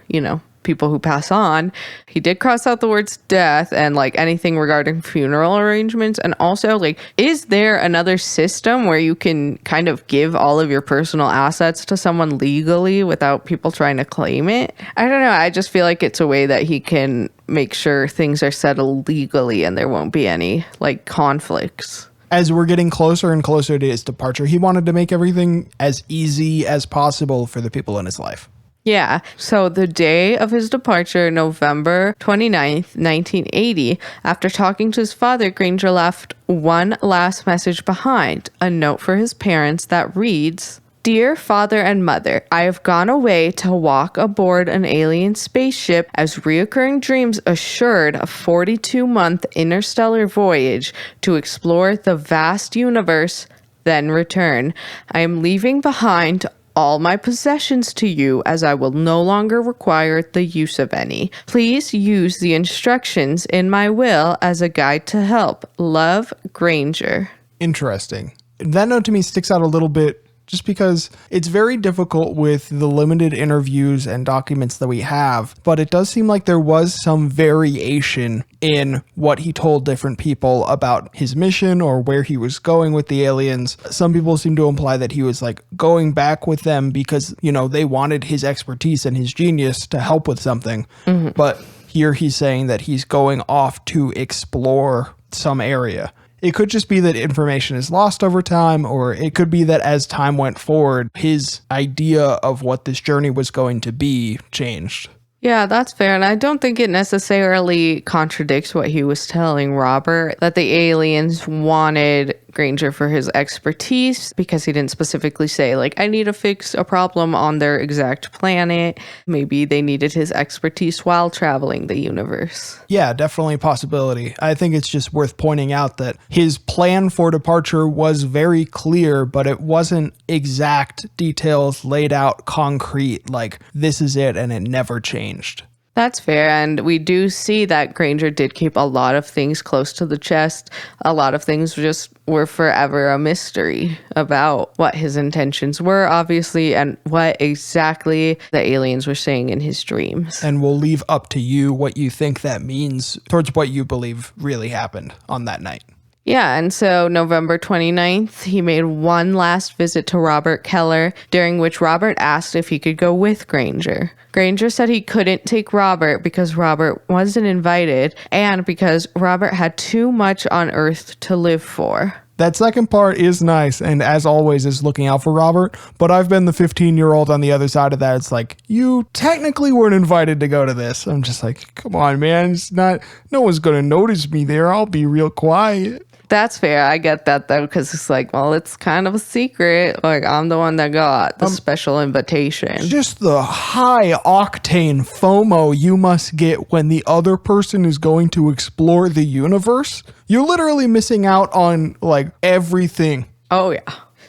S1: people who pass on. He did cross out the words death and like anything regarding funeral arrangements. And also, like, is there another system where you can kind of give all of your personal assets to someone legally without people trying to claim it? I don't know. I just feel like it's a way that he can make sure things are settled legally and there won't be any like conflicts.
S2: As we're getting closer and closer to his departure, he wanted to make everything as easy as possible for the people in his life.
S1: Yeah. So the day of his departure, November 29th, 1980, after talking to his father, Granger left one last message behind, a note for his parents that reads, "Dear Father and Mother, I have gone away to walk aboard an alien spaceship as reoccurring dreams assured a 42-month interstellar voyage to explore the vast universe, then return. I am leaving behind all my possessions to you, as I will no longer require the use of any. Please use the instructions in my will as a guide to help. Love, Granger."
S2: Interesting. That note to me sticks out a little bit just because it's very difficult with the limited interviews and documents that we have, but it does seem like there was some variation in what he told different people about his mission or where he was going with the aliens. Some people seem to imply that he was like going back with them because, they wanted his expertise and his genius to help with something. Mm-hmm. But here he's saying that he's going off to explore some area. It could just be that information is lost over time, or it could be that as time went forward, his idea of what this journey was going to be changed.
S1: Yeah, that's fair. And I don't think it necessarily contradicts what he was telling Robert, that the aliens wanted Granger for his expertise, because he didn't specifically say, like, I need to fix a problem on their exact planet. Maybe they needed his expertise while traveling the universe.
S2: Yeah, definitely a possibility. I think it's just worth pointing out that his plan for departure was very clear, but it wasn't exact details laid out concrete, like this is it and it never changed.
S1: That's fair. And we do see that Granger did keep a lot of things close to the chest. A lot of things just were forever a mystery about what his intentions were, obviously, and what exactly the aliens were saying in his dreams.
S2: And we'll leave up to you what you think that means towards what you believe really happened on that night.
S1: Yeah, and so November 29th, he made one last visit to Robert Keller, during which Robert asked if he could go with Granger. Granger said he couldn't take Robert because Robert wasn't invited, and because Robert had too much on Earth to live for.
S2: That second part is nice, and as always is looking out for Robert, but I've been the 15-year-old on the other side of that. It's like, you technically weren't invited to go to this. I'm just like, come on, man. It's not, no one's going to notice me there. I'll be real quiet.
S1: That's fair. I get that, though, because it's like, well, it's kind of a secret. Like, I'm the one that got the special invitation.
S2: Just the high octane FOMO you must get when the other person is going to explore the universe. You're literally missing out on, like, everything.
S1: Oh, yeah.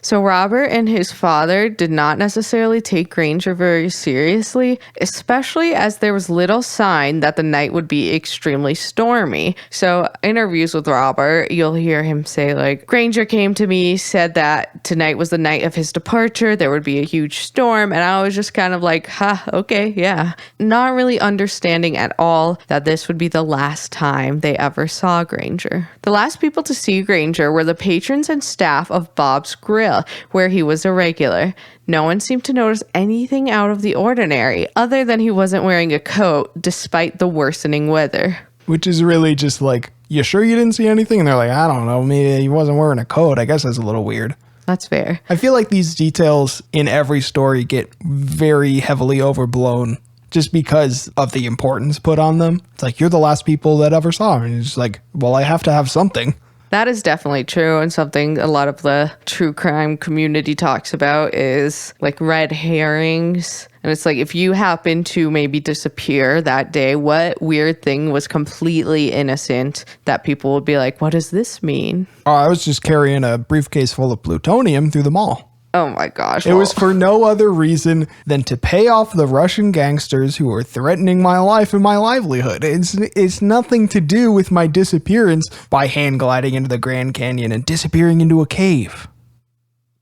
S1: So Robert and his father did not necessarily take Granger very seriously, especially as there was little sign that the night would be extremely stormy. So interviews with Robert, you'll hear him say, like, Granger came to me, said that tonight was the night of his departure, there would be a huge storm, and I was just kind of like, okay, yeah. Not really understanding at all that this would be the last time they ever saw Granger. The last people to see Granger were the patrons and staff of Bob's Grill, where he was a regular. No one seemed to notice anything out of the ordinary, other than he wasn't wearing a coat despite the worsening weather.
S2: Which is really just like, you sure you didn't see anything? And they're like, I don't know, maybe he wasn't wearing a coat. I guess that's a little weird.
S1: That's fair.
S2: I feel like these details in every story get very heavily overblown just because of the importance put on them. It's like, you're the last people that ever saw him. And it's like, well, I have to have something.
S1: That is definitely true, and something a lot of the true crime community talks about is like red herrings. And it's like, if you happen to maybe disappear that day, what weird thing was completely innocent that people would be like, what does this mean?
S2: Oh, I was just carrying a briefcase full of plutonium through the mall.
S1: Oh my gosh.
S2: It was for no other reason than to pay off the Russian gangsters who were threatening my life and my livelihood. It's nothing to do with my disappearance by hand gliding into the Grand Canyon and disappearing into a cave.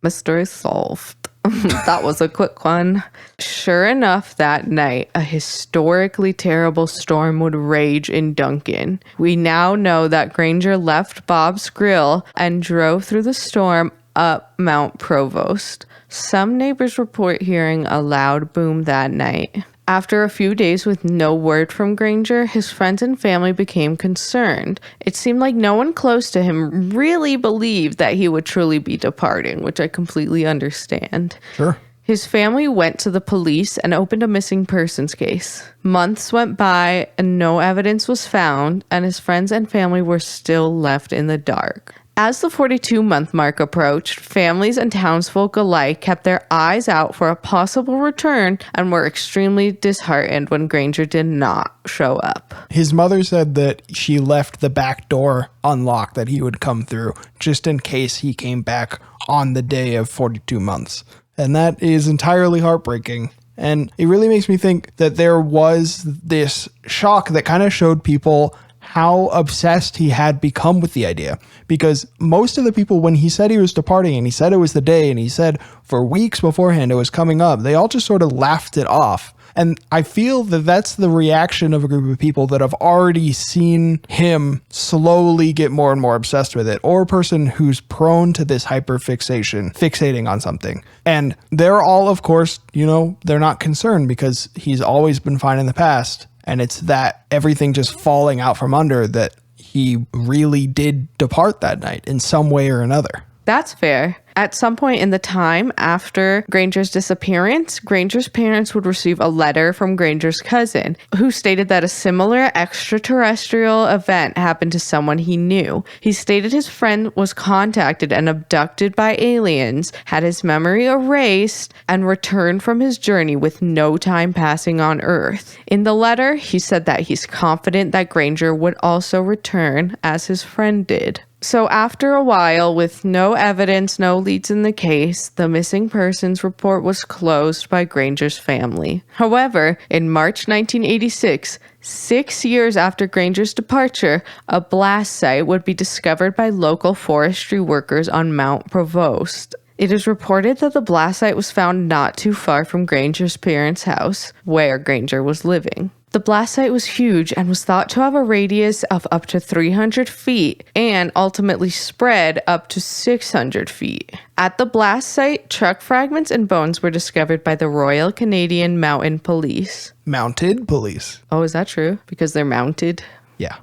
S1: Mystery solved. That was a quick one. Sure enough, that night, a historically terrible storm would rage in Duncan. We now know that Granger left Bob's Grill and drove through the storm up Mount Provost. Some neighbors report hearing a loud boom that night. After a few days with no word from Granger, his friends and family became concerned. It seemed like no one close to him really believed that he would truly be departing, which I completely understand.
S2: Sure.
S1: His family went to the police and opened a missing persons case. Months went by and no evidence was found, and his friends and family were still left in the dark. As the 42-month mark approached, families and townsfolk alike kept their eyes out for a possible return and were extremely disheartened when Granger did not show up.
S2: His mother said that she left the back door unlocked, that he would come through, just in case he came back on the day of 42 months. And that is entirely heartbreaking. And it really makes me think that there was this shock that kind of showed people how obsessed he had become with the idea. Because most of the people, when he said he was departing and he said it was the day and he said for weeks beforehand it was coming up, they all just sort of laughed it off. And I feel that that's the reaction of a group of people that have already seen him slowly get more and more obsessed with it, or a person who's prone to this hyperfixation, fixating on something. And they're all, of course, they're not concerned because he's always been fine in the past. And it's that everything just falling out from under that he really did depart that night in some way or another.
S1: That's fair. At some point in the time after Granger's disappearance, Granger's parents would receive a letter from Granger's cousin, who stated that a similar extraterrestrial event happened to someone he knew. He stated his friend was contacted and abducted by aliens, had his memory erased, and returned from his journey with no time passing on Earth. In the letter, he said that he's confident that Granger would also return as his friend did. So after a while, with no evidence, no leads in the case, the missing persons report was closed by Granger's family. However, in March 1986, 6 years after Granger's departure, a blast site would be discovered by local forestry workers on Mount Provost. It is reported that the blast site was found not too far from Granger's parents' house, where Granger was living. The blast site was huge and was thought to have a radius of up to 300 feet and ultimately spread up to 600 feet. At the blast site, truck fragments and bones were discovered by the Royal Canadian Mounted Police.
S2: Mounted police.
S1: Oh, is that true? Because they're mounted?
S2: Yeah.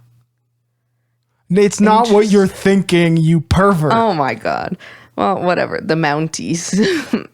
S2: It's not what you're thinking, you pervert.
S1: Oh my God. Well, whatever. The Mounties.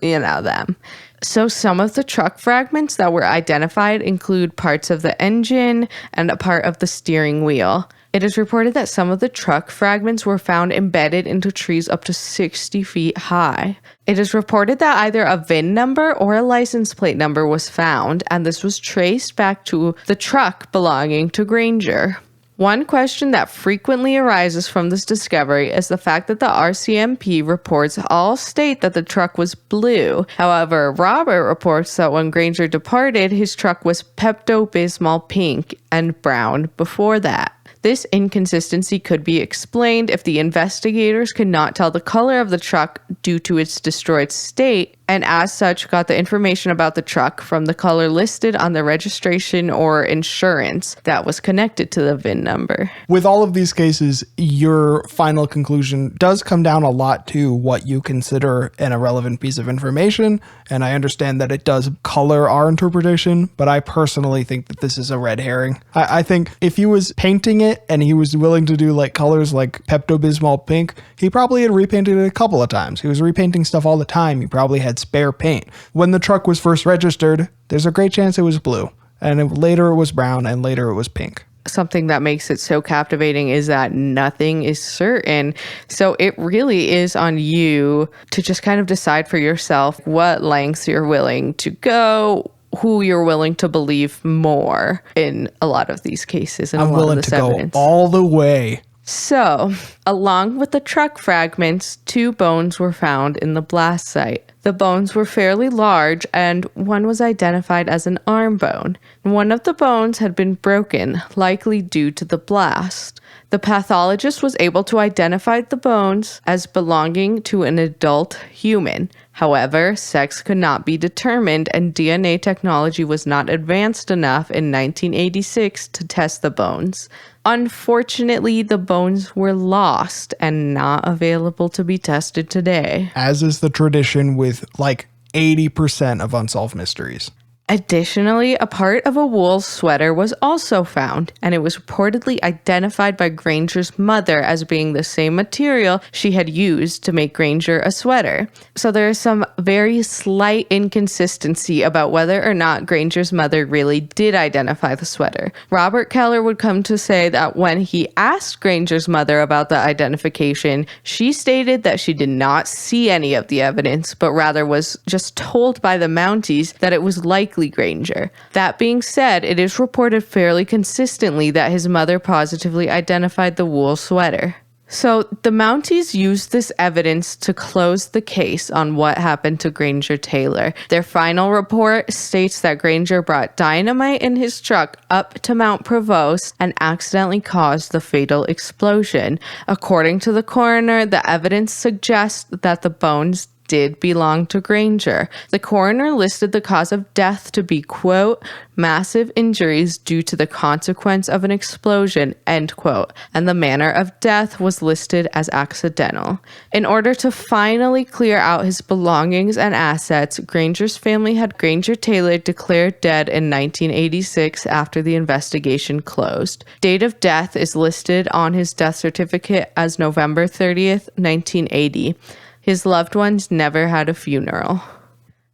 S1: Them. So some of the truck fragments that were identified include parts of the engine and a part of the steering wheel. It is reported that some of the truck fragments were found embedded into trees up to 60 feet high. It is reported that either a VIN number or a license plate number was found, and this was traced back to the truck belonging to Granger. One question that frequently arises from this discovery is the fact that the RCMP reports all state that the truck was blue. However, Robert reports that when Granger departed, his truck was Pepto-Bismol pink and brown before that. This inconsistency could be explained if the investigators could not tell the color of the truck due to its destroyed state, and as such got the information about the truck from the color listed on the registration or insurance that was connected to the VIN number.
S2: With all of these cases, your final conclusion does come down a lot to what you consider an irrelevant piece of information, and I understand that it does color our interpretation, but I personally think that this is a red herring. I think if he was painting it and he was willing to do like colors like Pepto-Bismol pink, he probably had repainted it a couple of times. He was repainting stuff all the time. He probably had spare paint. When the truck was first registered, there's a great chance it was blue, and later it was brown, and later it was pink.
S1: Something that makes it so captivating is that nothing is certain. So it really is on you to just kind of decide for yourself what lengths you're willing to go, who you're willing to believe more in a lot of these cases. And
S2: I'm willing to go all the way.
S1: So, along with the truck fragments, 2 bones were found in the blast site. The bones were fairly large, and one was identified as an arm bone. One of the bones had been broken, likely due to the blast. The pathologist was able to identify the bones as belonging to an adult human. However, sex could not be determined, and DNA technology was not advanced enough in 1986 to test the bones. Unfortunately, the bones were lost and not available to be tested today.
S2: As is the tradition with like 80% of unsolved mysteries.
S1: Additionally, a part of a wool sweater was also found, and it was reportedly identified by Granger's mother as being the same material she had used to make Granger a sweater. So there is some very slight inconsistency about whether or not Granger's mother really did identify the sweater. Robert Keller would come to say that when he asked Granger's mother about the identification, she stated that she did not see any of the evidence, but rather was just told by the Mounties that it was likely Granger. That being said, it is reported fairly consistently that his mother positively identified the wool sweater. So the Mounties used this evidence to close the case on what happened to Granger Taylor. Their final report states that Granger brought dynamite in his truck up to Mount Provost and accidentally caused the fatal explosion. According to the coroner, the evidence suggests that the bones did belong to Granger. The coroner listed the cause of death to be, quote, massive injuries due to the consequence of an explosion, end quote, and the manner of death was listed as accidental. In order to finally clear out his belongings and assets, Granger's family had Granger Taylor declared dead in 1986 after the investigation closed. Date of death is listed on his death certificate as November 30th, 1980. His loved ones never had a funeral.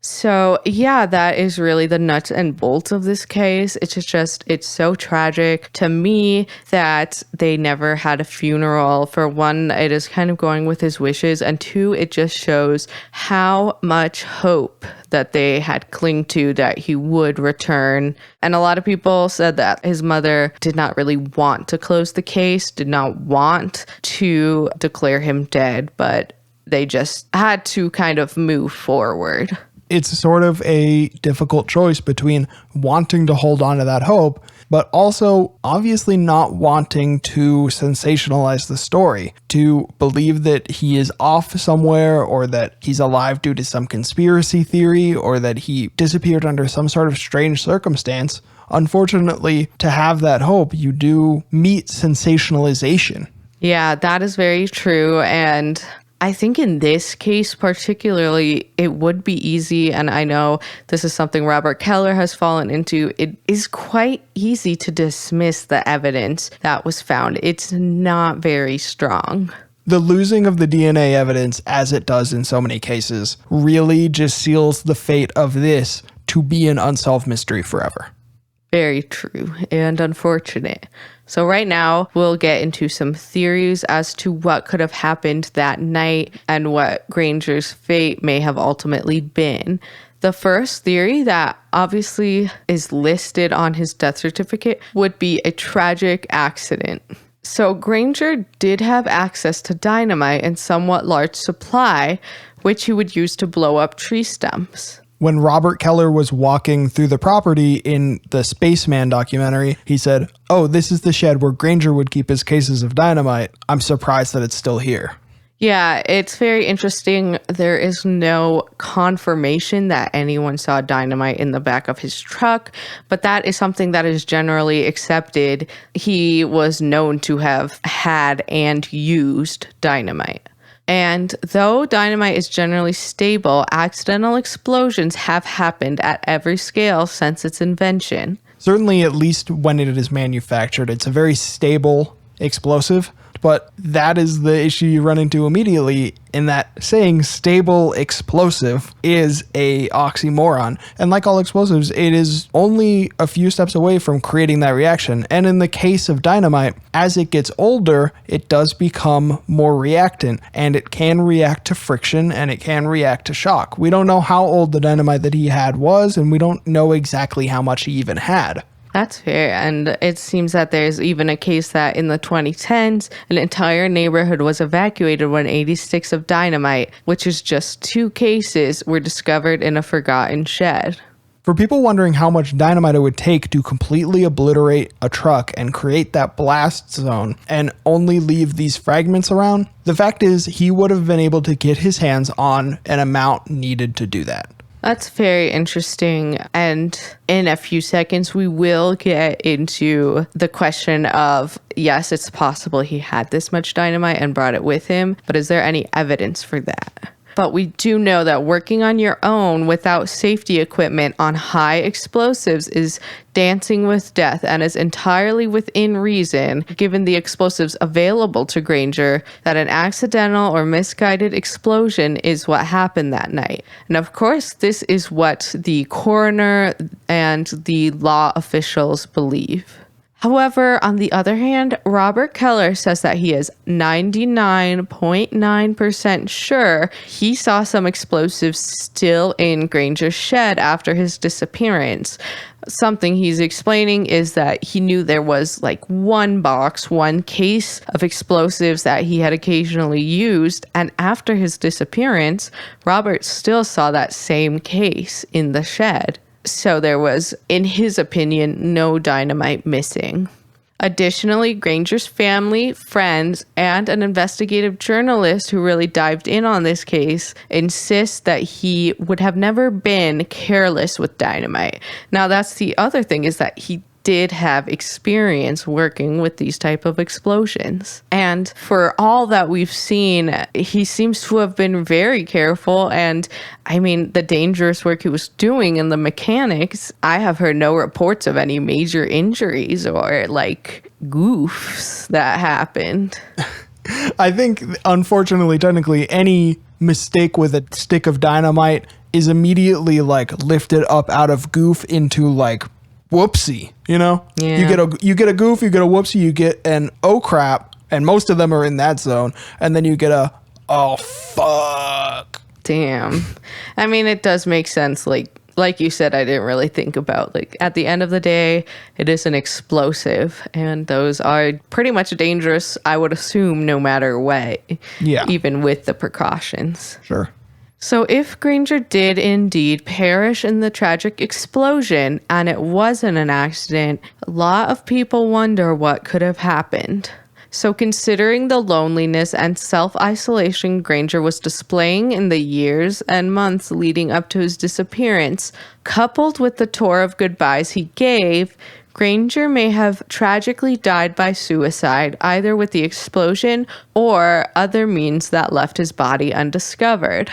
S1: So, yeah, that is really the nuts and bolts of this case. It's so tragic to me that they never had a funeral. For one, it is kind of going with his wishes. And two, it just shows how much hope that they had clung to that he would return. And a lot of people said that his mother did not really want to close the case, did not want to declare him dead, but they just had to kind of move forward.
S2: It's sort of a difficult choice between wanting to hold on to that hope, but also obviously not wanting to sensationalize the story, to believe that he is off somewhere or that he's alive due to some conspiracy theory or that he disappeared under some sort of strange circumstance. Unfortunately, to have that hope, you do meet sensationalization.
S1: Yeah, that is very true. And I think in this case particularly, it would be easy, and I know this is something Robert Keller has fallen into, it is quite easy to dismiss the evidence that was found. It's not very strong.
S2: The losing of the DNA evidence, as it does in so many cases, really just seals the fate of this to be an unsolved mystery forever.
S1: Very true and unfortunate. So right now, we'll get into some theories as to what could have happened that night and what Granger's fate may have ultimately been. The first theory that obviously is listed on his death certificate would be a tragic accident. So Granger did have access to dynamite in somewhat large supply, which he would use to blow up tree stumps.
S2: When Robert Keller was walking through the property in the Spaceman documentary, he said, "Oh, this is the shed where Granger would keep his cases of dynamite. I'm surprised that it's still here."
S1: Yeah, it's very interesting. There is no confirmation that anyone saw dynamite in the back of his truck, but that is something that is generally accepted. He was known to have had and used dynamite. And though dynamite is generally stable, accidental explosions have happened at every scale since its invention.
S2: Certainly, at least when it is manufactured, it's a very stable explosive. But that is the issue you run into immediately, in that saying stable explosive is a oxymoron. And like all explosives, it is only a few steps away from creating that reaction. And in the case of dynamite, as it gets older, it does become more reactant, and it can react to friction and it can react to shock. We don't know how old the dynamite that he had was, and we don't know exactly how much he even had.
S1: That's fair. And it seems that there's even a case that in the 2010s, an entire neighborhood was evacuated when 80 sticks of dynamite, which is just 2 cases, were discovered in a forgotten shed.
S2: For people wondering how much dynamite it would take to completely obliterate a truck and create that blast zone and only leave these fragments around, the fact is he would have been able to get his hands on an amount needed to do that.
S1: That's very interesting. And in a few seconds, we will get into the question of, yes, it's possible he had this much dynamite and brought it with him, but is there any evidence for that? But we do know that working on your own without safety equipment on high explosives is dancing with death and is entirely within reason, given the explosives available to Granger, that an accidental or misguided explosion is what happened that night. And of course, this is what the coroner and the law officials believe. However, on the other hand, Robert Keller says that he is 99.9% sure he saw some explosives still in Granger's shed after his disappearance. Something he's explaining is that he knew there was like one case of explosives that he had occasionally used, and after his disappearance, Robert still saw that same case in the shed. So there was, in his opinion, no dynamite missing. Additionally, Granger's family, friends, and an investigative journalist who really dived in on this case insist that he would have never been careless with dynamite. Now, that's the other thing, is that he did have experience working with these type of explosions. And for all that we've seen, he seems to have been very careful. And I mean, the dangerous work he was doing and the mechanics, I have heard no reports of any major injuries or like goofs that happened.
S2: I think, unfortunately, technically, any mistake with a stick of dynamite is immediately like lifted up out of goof into like whoopsie, you know?
S1: Yeah.
S2: You get a goof, you get a whoopsie, you get an oh crap, and most of them are in that zone, and then you get a oh fuck.
S1: Damn. I mean, it does make sense. Like you said, I didn't really think about, like, at the end of the day, it is an explosive, and those are pretty much dangerous, I would assume, no matter what.
S2: Yeah.
S1: Even with the precautions.
S2: Sure.
S1: So if Granger did indeed perish in the tragic explosion and it wasn't an accident, a lot of people wonder what could have happened. So considering the loneliness and self-isolation Granger was displaying in the years and months leading up to his disappearance, coupled with the tour of goodbyes he gave, Granger may have tragically died by suicide, either with the explosion or other means that left his body undiscovered.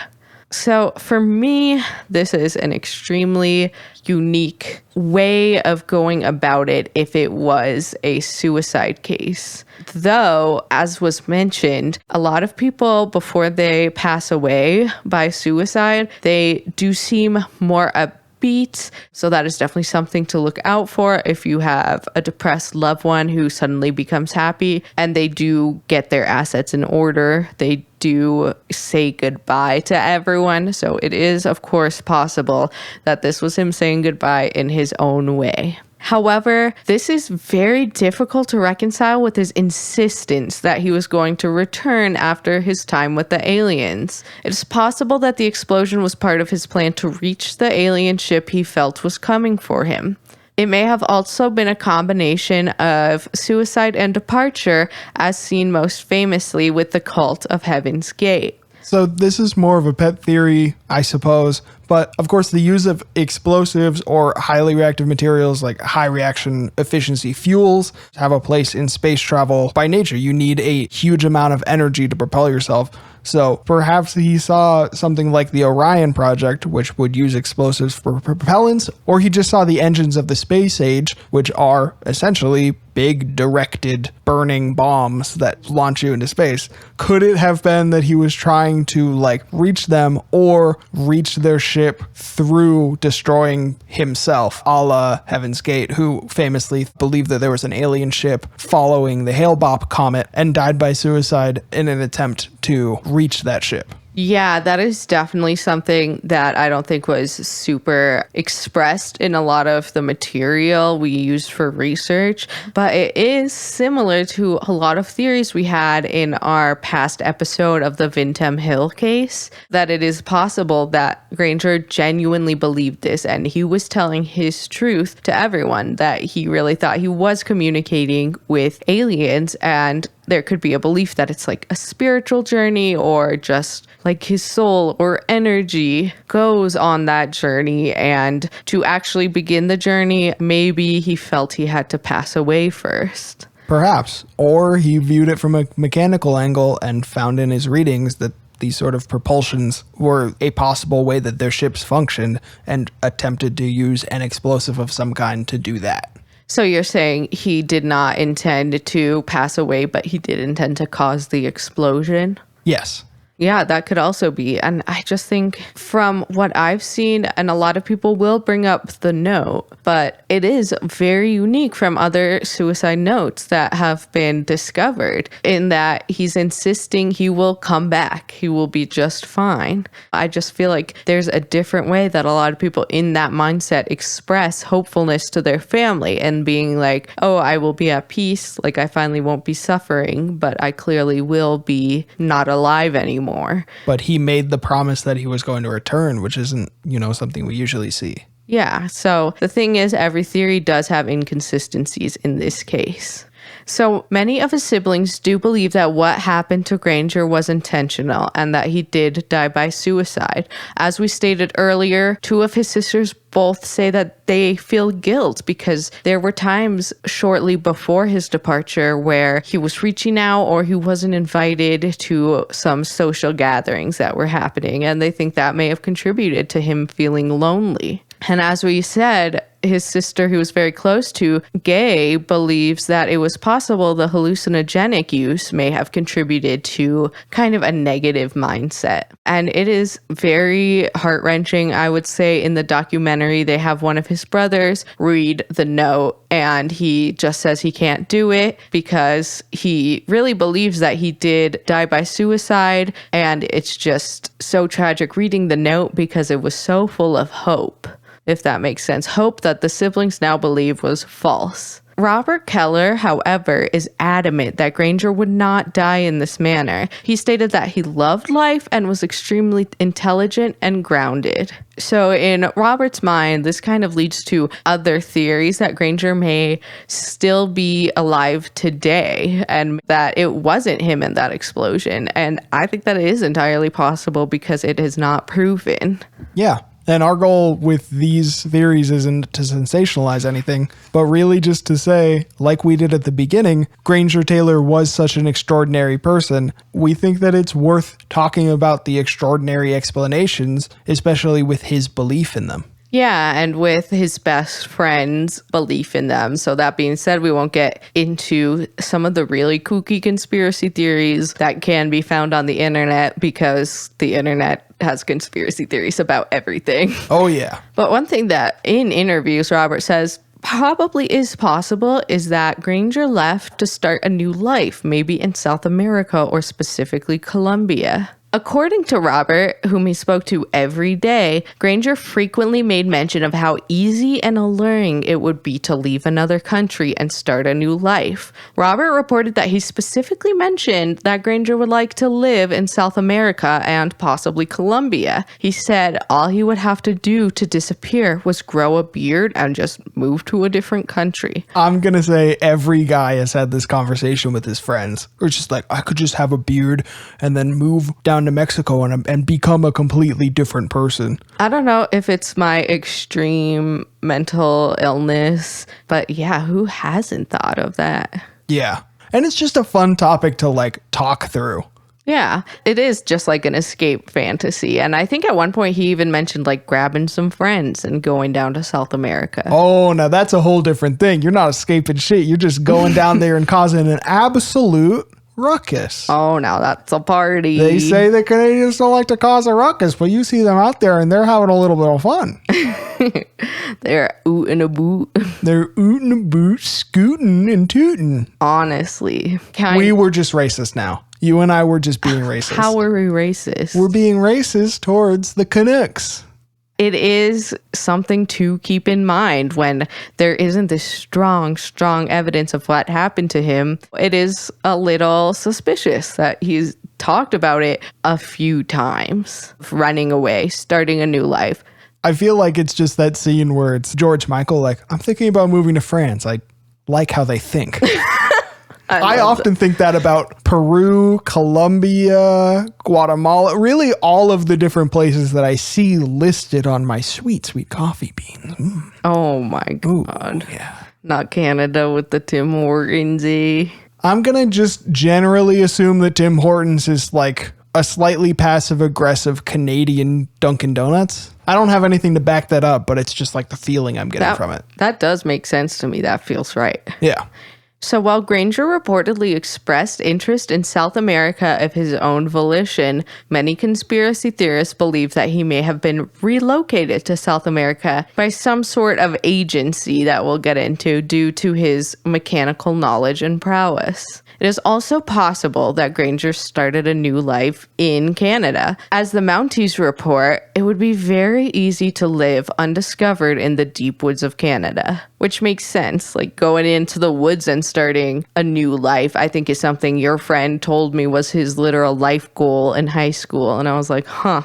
S1: So for me, this is an extremely unique way of going about it if it was a suicide case. Though, as was mentioned, a lot of people before they pass away by suicide, they do seem more upbeat. So that is definitely something to look out for if you have a depressed loved one who suddenly becomes happy and they do get their assets in order. They do say goodbye to everyone. So it is, of course, possible that this was him saying goodbye in his own way. However, this is very difficult to reconcile with his insistence that he was going to return after his time with the aliens. It is possible that the explosion was part of his plan to reach the alien ship he felt was coming for him. It may have also been a combination of suicide and departure, as seen most famously with the cult of Heaven's Gate.
S2: So this is more of a pet theory, I suppose. But of course, the use of explosives or highly reactive materials like high reaction efficiency fuels have a place in space travel by nature. You need a huge amount of energy to propel yourself. So perhaps he saw something like the Orion project, which would use explosives for propellants, or he just saw the engines of the space age, which are essentially big directed burning bombs that launch you into space. Could it have been that he was trying to like reach them or reach their ship through destroying himself, a la Heaven's Gate, who famously believed that there was an alien ship following the Hale-Bopp comet and died by suicide in an attempt to reach that ship?
S1: Yeah, that is definitely something that I don't think was super expressed in a lot of the material we used for research, but it is similar to a lot of theories we had in our past episode of the Vintem Hill case, that it is possible that Granger genuinely believed this and he was telling his truth to everyone, that he really thought he was communicating with aliens, and there could be a belief that it's like a spiritual journey or just like his soul or energy goes on that journey. And to actually begin the journey, maybe he felt he had to pass away first.
S2: Perhaps. Or he viewed it from a mechanical angle and found in his readings that these sort of propulsions were a possible way that their ships functioned and attempted to use an explosive of some kind to do that.
S1: So you're saying he did not intend to pass away, but he did intend to cause the explosion?
S2: Yes.
S1: Yeah, that could also be. And I just think from what I've seen, and a lot of people will bring up the note, but it is very unique from other suicide notes that have been discovered in that he's insisting he will come back. He will be just fine. I just feel like there's a different way that a lot of people in that mindset express hopefulness to their family and being like, oh, I will be at peace. Like I finally won't be suffering, but I clearly will be not alive anymore.
S2: But he made the promise that he was going to return, which isn't, something we usually see.
S1: Yeah. So the thing is, every theory does have inconsistencies in this case. So many of his siblings do believe that what happened to Granger was intentional and that he did die by suicide. As we stated earlier, two of his sisters both say that they feel guilt because there were times shortly before his departure where he was reaching out or he wasn't invited to some social gatherings that were happening, and they think that may have contributed to him feeling lonely. And as we said, his sister, who was very close to Gay, believes that it was possible the hallucinogenic use may have contributed to kind of a negative mindset. And it is very heart-wrenching, I would say. In the documentary, they have one of his brothers read the note, and he just says he can't do it because he really believes that he did die by suicide. And it's just so tragic reading the note because it was so full of hope, if that makes sense. Hope that the siblings now believe was false. Robert Keller, however, is adamant that Granger would not die in this manner. He stated that he loved life and was extremely intelligent and grounded. So in Robert's mind, this kind of leads to other theories that Granger may still be alive today and that it wasn't him in that explosion. And I think that it is entirely possible because it is not proven.
S2: Yeah. And our goal with these theories isn't to sensationalize anything, but really just to say, like we did at the beginning, Granger Taylor was such an extraordinary person. We think that it's worth talking about the extraordinary explanations, especially with his belief in them.
S1: Yeah, and with his best friend's belief in them. So that being said, we won't get into some of the really kooky conspiracy theories that can be found on the internet because the internet has conspiracy theories about everything.
S2: Oh, yeah.
S1: But one thing that in interviews Robert says probably is possible is that Granger left to start a new life, maybe in South America or specifically Colombia. According to Robert, whom he spoke to every day, Granger frequently made mention of how easy and alluring it would be to leave another country and start a new life. Robert reported that he specifically mentioned that Granger would like to live in South America and possibly Colombia. He said all he would have to do to disappear was grow a beard and just move to a different country.
S2: I'm going to say every guy has had this conversation with his friends. It's just like, I could just have a beard and then move down to Mexico and become a completely different person.
S1: I don't know if it's my extreme mental illness, but yeah, who hasn't thought of that?
S2: Yeah. And it's just a fun topic to like talk through.
S1: Yeah, it is just like an escape fantasy. And I think at one point he even mentioned like grabbing some friends and going down to South America.
S2: Oh, now that's a whole different thing. You're not escaping shit. You're just going down there and causing an absolute ruckus.
S1: Oh, now that's a party.
S2: They say the Canadians don't like to cause a ruckus, but you see them out there and they're having a little bit of fun.
S1: They're ootin' a boot.
S2: They're ootin' a boot, scootin' and tootin'.
S1: Honestly.
S2: We were just racist now. You and I were just being racist.
S1: How were we racist?
S2: We're being racist towards the Canucks.
S1: It is something to keep in mind when there isn't this strong evidence of what happened to him. It is a little suspicious that he's talked about it a few times, running away, starting a new life.
S2: I feel like it's just that scene where it's George Michael, like, I'm thinking about moving to France. I like how they think. I often think that about Peru, Colombia, Guatemala, really all of the different places that I see listed on my sweet coffee beans. Mm.
S1: Oh my God.
S2: Ooh, yeah.
S1: Not Canada with the Tim Hortons.
S2: I'm going to just generally assume that Tim Hortons is like a slightly passive-aggressive Canadian Dunkin' Donuts. I don't have anything to back that up, but it's just like the feeling I'm getting from it.
S1: That does make sense to me. That feels right.
S2: Yeah.
S1: So while Granger reportedly expressed interest in South America of his own volition, many conspiracy theorists believe that he may have been relocated to South America by some sort of agency that we'll get into due to his mechanical knowledge and prowess. It is also possible that Granger started a new life in Canada. As the Mounties report, it would be very easy to live undiscovered in the deep woods of Canada, which makes sense. Like going into the woods and starting a new life, I think is something your friend told me was his literal life goal in high school. And I was like, huh,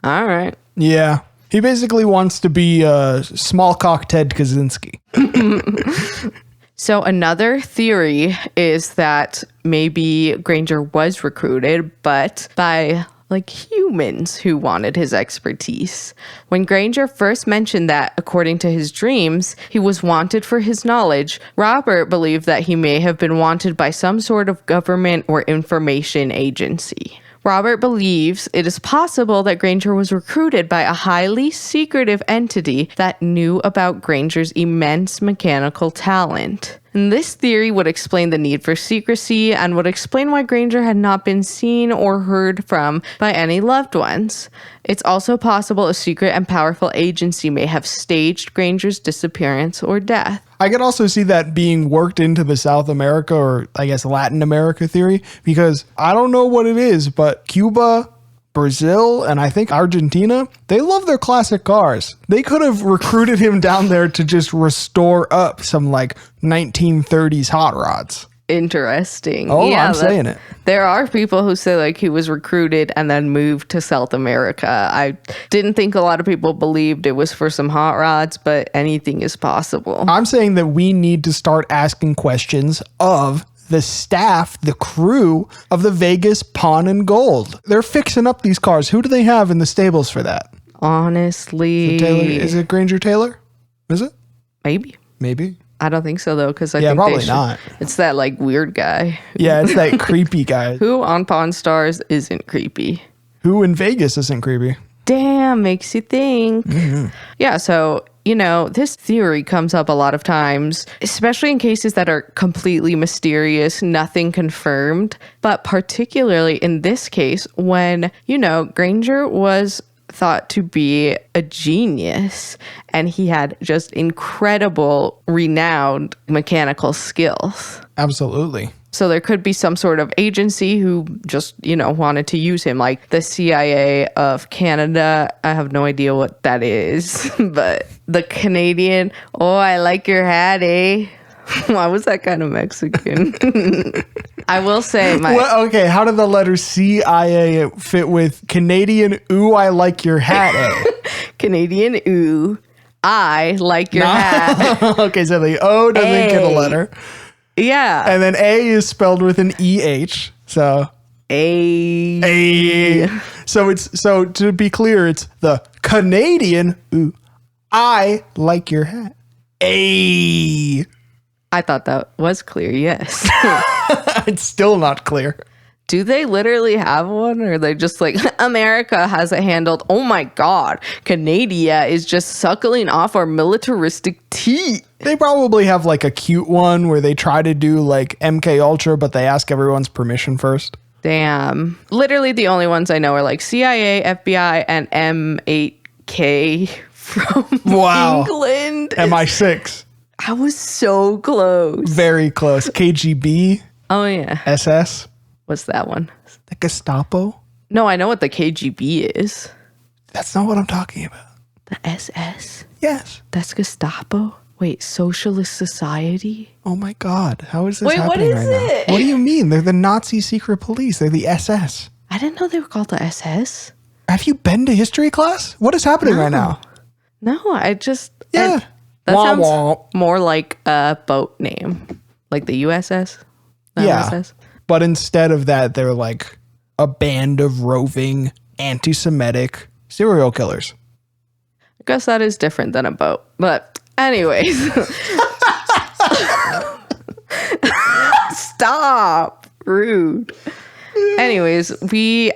S1: all right.
S2: Yeah. He basically wants to be small cock Ted Kaczynski.
S1: So another theory is that maybe Granger was recruited, but by humans who wanted his expertise. When Granger first mentioned that, according to his dreams, he was wanted for his knowledge, Robert believed that he may have been wanted by some sort of government or information agency. Robert believes it is possible that Granger was recruited by a highly secretive entity that knew about Granger's immense mechanical talent. And this theory would explain the need for secrecy and would explain why Granger had not been seen or heard from by any loved ones. It's also possible a secret and powerful agency may have staged Granger's disappearance or death.
S2: I could also see that being worked into the South America or I guess Latin America theory, because I don't know what it is, but Cuba, Brazil, and I think Argentina, they love their classic cars. They could have recruited him down there to just restore up some 1930s hot rods.
S1: Interesting.
S2: Oh, yeah, I'm saying it.
S1: There are people who say he was recruited and then moved to South America. I didn't think a lot of people believed it was for some hot rods, but anything is possible.
S2: I'm saying that we need to start asking questions of the staff, the crew of the Vegas Pawn and Gold. They're fixing up these cars. Who do they have in the stables for that?
S1: Honestly.
S2: Is it Granger Taylor? Is it? Maybe.
S1: I don't think so, though, because I think
S2: probably not.
S1: It's that weird guy.
S2: Yeah, it's that creepy guy.
S1: Who on Pawn Stars isn't creepy?
S2: Who in Vegas isn't creepy?
S1: Damn, makes you think. Mm-hmm. Yeah, so, this theory comes up a lot of times, especially in cases that are completely mysterious, nothing confirmed. But particularly in this case, when, Granger was thought to be a genius and he had just incredible, renowned mechanical skills.
S2: Absolutely.
S1: So there could be some sort of agency who just, wanted to use him, like the CIA of Canada. I have no idea what that is, but the Canadian, oh, I like your hat, eh? Why was that kind of Mexican? I will say
S2: okay, how did the letter CIA fit with Canadian, ooh, I like your hat, eh?
S1: Canadian, ooh, I like your hat.
S2: Okay, so the O doesn't get a letter.
S1: Yeah.
S2: And then A is spelled with an EH. So
S1: A.
S2: So to be clear, it's the Canadian, ooh, I like your hat. A.
S1: I thought that was clear, yes.
S2: It's still not clear.
S1: Do they literally have one? Or are they just America has it handled? Oh my God, Canada is just suckling off our militaristic teeth.
S2: They probably have a cute one where they try to do MK Ultra, but they ask everyone's permission first.
S1: Damn. Literally the only ones I know are CIA, FBI, and M8K from England.
S2: MI6.
S1: I was so close.
S2: Very close. KGB.
S1: Oh, yeah.
S2: SS.
S1: What's that one?
S2: The Gestapo.
S1: No, I know what the KGB is.
S2: That's not what I'm talking about.
S1: The SS?
S2: Yes.
S1: That's Gestapo? Wait, Socialist Society?
S2: Oh my God. How is this happening right
S1: now?
S2: What do you mean? They're the Nazi secret police. They're the SS.
S1: I didn't know they were called the SS.
S2: Have you been to history class? What is happening right now?
S1: No, I just...
S2: Yeah.
S1: That sounds more like a boat name. Like the USS? The
S2: yeah.
S1: MSS?
S2: But instead of that, they're a band of roving, anti-Semitic serial killers.
S1: I guess that is different than a boat. But anyways. Stop. Rude. Anyways,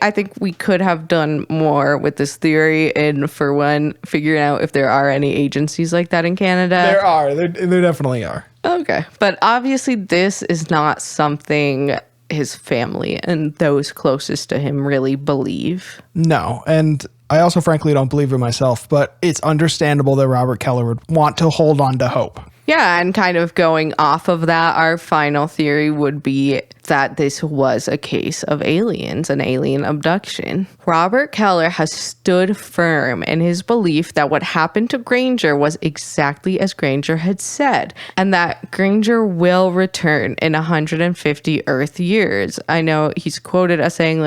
S1: I think we could have done more with this theory, and for one, figuring out if there are any agencies like that in Canada.
S2: There are. There definitely are.
S1: Okay. But obviously this is not something his family and those closest to him really believe.
S2: No. And I also frankly don't believe it myself, but it's understandable that Robert Keller would want to hold on to hope.
S1: Yeah, and kind of going off of that, our final theory would be that this was a case of aliens, an alien abduction. Robert Keller has stood firm in his belief that what happened to Granger was exactly as Granger had said, and that Granger will return in 150 Earth years. I know he's quoted as saying,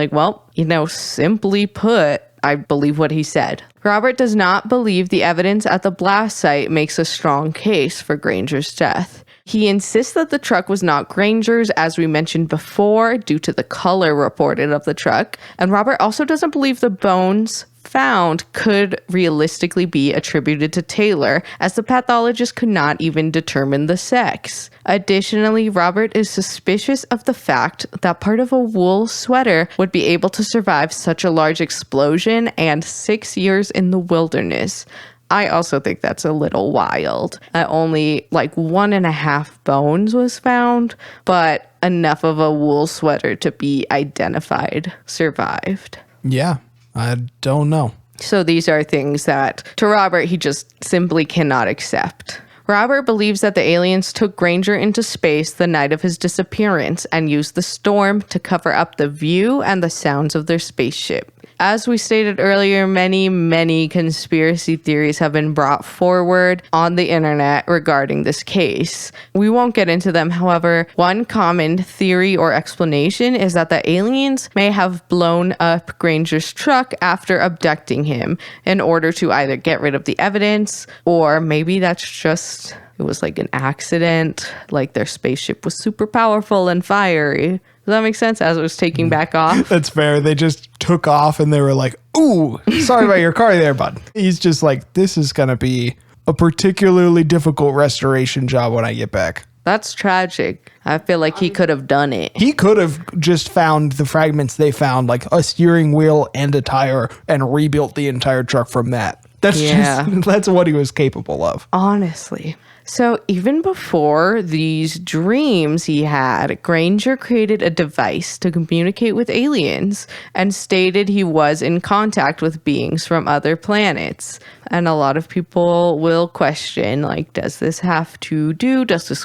S1: simply put, I believe what he said. Robert does not believe the evidence at the blast site makes a strong case for Granger's death. He insists that the truck was not Granger's, as we mentioned before, due to the color reported of the truck. And Robert also doesn't believe the bones found could realistically be attributed to Taylor, as the pathologist could not even determine the sex. Additionally, Robert is suspicious of the fact that part of a wool sweater would be able to survive such a large explosion and 6 years in the wilderness. I also think that's a little wild. Only like 1.5 bones was found, but enough of a wool sweater to be identified survived.
S2: Yeah, I don't know.
S1: So these are things that, to Robert, he just simply cannot accept. Robert believes that the aliens took Granger into space the night of his disappearance and used the storm to cover up the view and the sounds of their spaceship. As we stated earlier, many conspiracy theories have been brought forward on the internet regarding this case. We won't get into them. However, one common theory or explanation is that the aliens may have blown up Granger's truck after abducting him in order to either get rid of the evidence, or maybe that's just, it was like an accident, like their spaceship was super powerful and fiery. Does that make sense? As it was taking back off.
S2: That's fair. They just took off and they were like, ooh, sorry about your car there, bud. He's just like, this is going to be a particularly difficult restoration job when I get back.
S1: That's tragic. I feel like he could have done it.
S2: He could have just found the fragments they found, like a steering wheel and a tire, and rebuilt the entire truck from that. That's what he was capable of.
S1: Honestly. So even before these dreams he had, Granger created a device to communicate with aliens and stated he was in contact with beings from other planets. And a lot of people will question, like, does this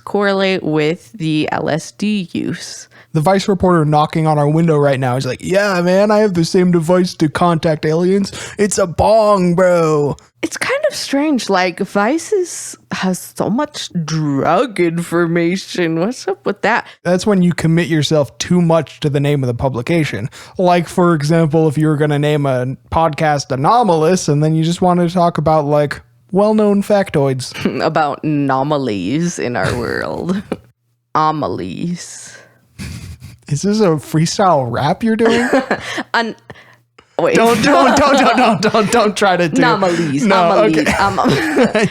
S1: correlate with the LSD use?
S2: The Vice reporter knocking on our window right now is like, yeah, man, I have the same device to contact aliens. It's a bong, bro.
S1: It's kind of strange. Like, Vice has so much drug information. What's up with that?
S2: That's when you commit yourself too much to the name of the publication. Like, for example, if you were going to name a podcast Anomalous, and then you just wanted to talk about, like, well-known factoids.
S1: About anomalies in our world. Anomalies.
S2: Is this a freestyle rap you're doing?
S1: Wait.
S2: Don't try to do.
S1: Anomalies.
S2: No, okay.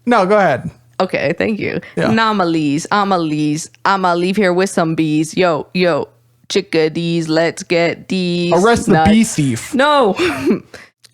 S2: No, go ahead.
S1: Okay, thank you.
S2: Yeah.
S1: Anomalies. I'ma leave here with some bees. Yo, chickadees, let's get these.
S2: Arrest the bee thief.
S1: No.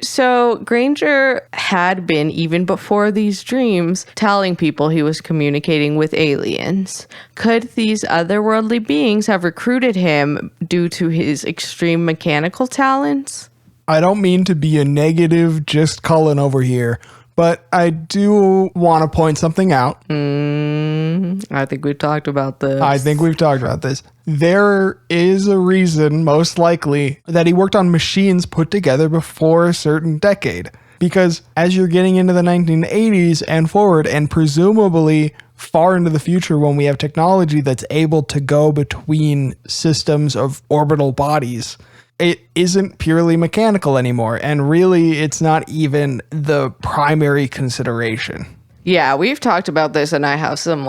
S1: So Granger had been, even before these dreams, telling people he was communicating with aliens. Could these otherworldly beings have recruited him due to his extreme mechanical talents?
S2: I don't mean to be a negative, just Cullen over here, but I do want to point something out.
S1: I think we've talked about this. There is a reason, most likely, that he worked on machines put together before a certain decade. Because as you're getting into the 1980s and forward, and presumably far into the future when we have technology that's able to go between systems of orbital bodies, it isn't purely mechanical anymore. And really, it's not even the primary consideration. Yeah, we've talked about this, and I have some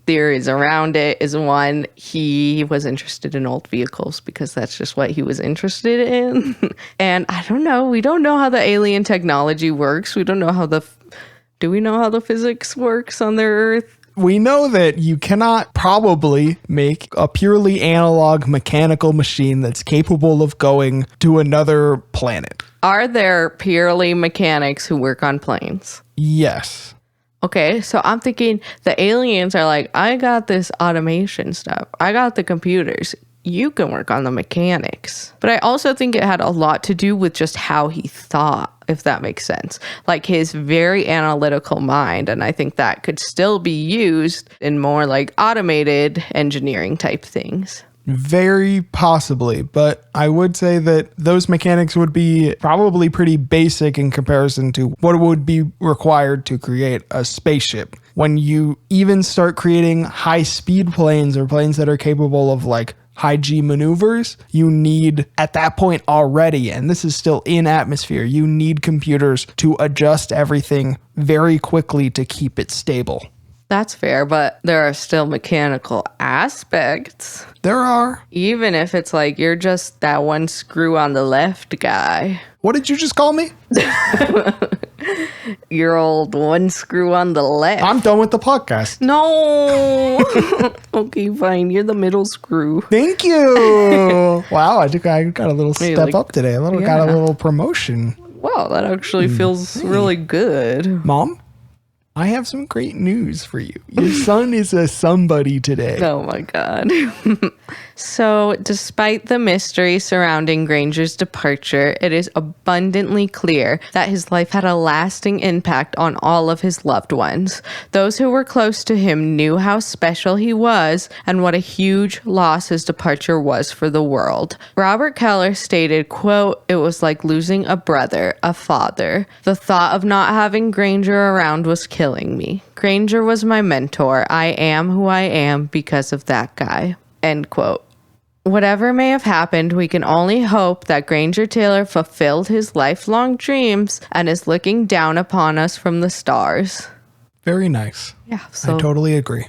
S1: theories around it. Is one, he was interested in old vehicles because that's just what he was interested in. And I don't know. We don't know how the alien technology works. We don't know do we know how the physics works on their Earth?
S2: We know that you cannot probably make a purely analog mechanical machine that's capable of going to another planet.
S1: Are there purely mechanics who work on planes?
S2: Yes.
S1: Okay, so I'm thinking the aliens are like, I got this automation stuff. I got the computers. You can work on the mechanics. But I also think it had a lot to do with just how he thought, if that makes sense. Like his very analytical mind. And I think that could still be used in more automated engineering type things.
S2: Very possibly, but I would say that those mechanics would be probably pretty basic in comparison to what would be required to create a spaceship. When you even start creating high-speed planes or planes that are capable of high G maneuvers, you need at that point already, and this is still in atmosphere, you need computers to adjust everything very quickly to keep it stable.
S1: That's fair, but there are still mechanical aspects.
S2: There are.
S1: Even if it's like you're just that one screw on the left guy.
S2: What did you just call me?
S1: Your old one screw on the left.
S2: I'm done with the podcast.
S1: No. Okay, fine. You're the middle screw.
S2: Thank you. Wow, I think I got a little step up today. Got a little promotion.
S1: Wow, that actually feels really good.
S2: Mom, I have some great news for you. Your son is a somebody today.
S1: Oh my God. So, despite the mystery surrounding Granger's departure, it is abundantly clear that his life had a lasting impact on all of his loved ones. Those who were close to him knew how special he was and what a huge loss his departure was for the world. Robert Keller stated, quote, "It was like losing a brother, a father. The thought of not having Granger around was killing me. Granger was my mentor. I am who I am because of that guy." End quote. Whatever may have happened, we can only hope that Granger Taylor fulfilled his lifelong dreams and is looking down upon us from the stars.
S2: Very nice.
S1: Yeah,
S2: I totally agree.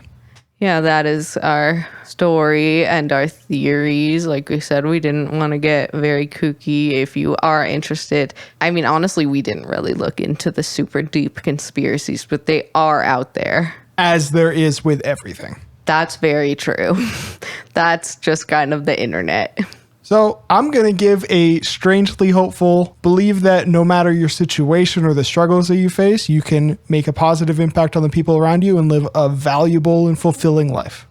S1: Yeah, that is our story and our theories. Like we said, we didn't want to get very kooky. If you are interested, I mean, honestly, we didn't really look into the super deep conspiracies, but they are out there.
S2: As there is with everything.
S1: That's very true. That's just kind of the internet.
S2: So I'm going to give a strangely hopeful, believe that no matter your situation or the struggles that you face, you can make a positive impact on the people around you and live a valuable and fulfilling life.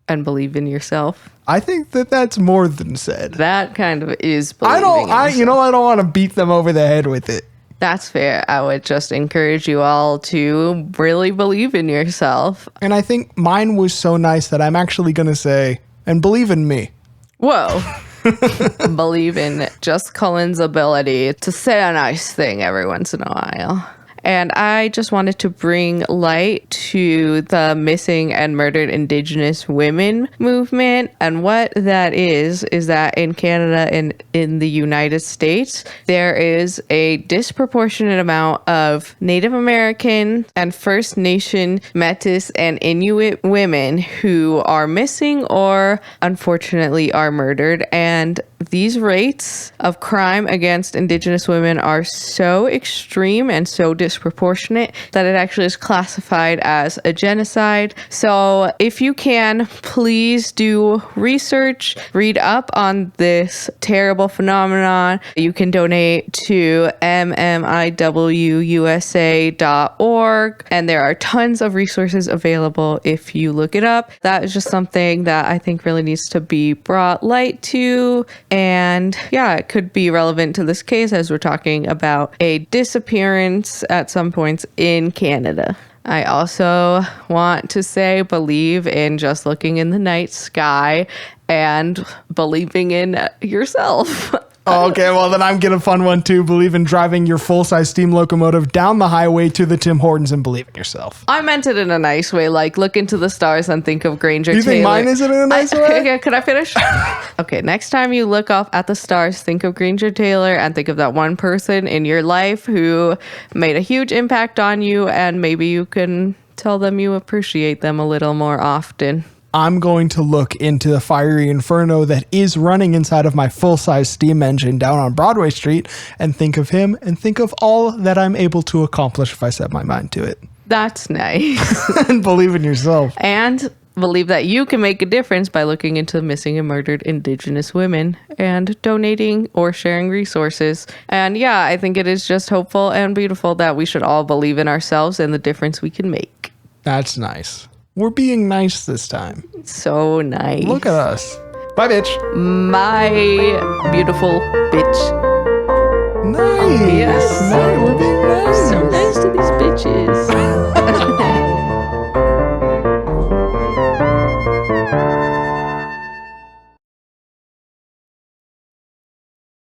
S1: And believe in yourself.
S2: I think that that's more than said.
S1: That kind of is believing in yourself.
S2: I don't want to beat them over the head with it.
S1: That's fair. I would just encourage you all to really believe in yourself.
S2: And I think mine was so nice that I'm actually going to say, and believe in me.
S1: Whoa. Believe in just Cullen's ability to say a nice thing every once in a while. And I just wanted to bring light to the missing and murdered Indigenous women movement. And what that is that in Canada and in the United States, there is a disproportionate amount of Native American and First Nation, Métis, and Inuit women who are missing or unfortunately are murdered. And these rates of crime against Indigenous women are so extreme and so disproportionate that it actually is classified as a genocide. So if you can, please do research, read up on this terrible phenomenon. You can donate to mmiwusa.org, and there are tons of resources available if you look it up. That is just something that I think really needs to be brought light to. And yeah, it could be relevant to this case as we're talking about a disappearance at some points in Canada. I also want to say believe in just looking in the night sky and believing in yourself.
S2: Okay, well then I'm getting a fun one too. Believe in driving your full-size steam locomotive down the highway to the Tim Hortons and believe in yourself.
S1: I meant it in a nice way, like look into the stars and think of Granger Taylor.
S2: You think mine isn't in a nice way?
S1: Okay, could I finish? Okay, next time you look up at the stars, think of Granger Taylor and think of that one person in your life who made a huge impact on you, and maybe you can tell them you appreciate them a little more often.
S2: I'm going to look into the fiery inferno that is running inside of my full-size steam engine down on Broadway Street and think of him and think of all that I'm able to accomplish if I set my mind to it.
S1: That's nice.
S2: And believe in yourself.
S1: And believe that you can make a difference by looking into missing and murdered Indigenous women and donating or sharing resources. And yeah, I think it is just hopeful and beautiful that we should all believe in ourselves and the difference we can make.
S2: That's nice. We're being nice this time.
S1: So nice.
S2: Look at us. Bye, bitch.
S1: My beautiful bitch.
S2: Nice.
S1: Yes.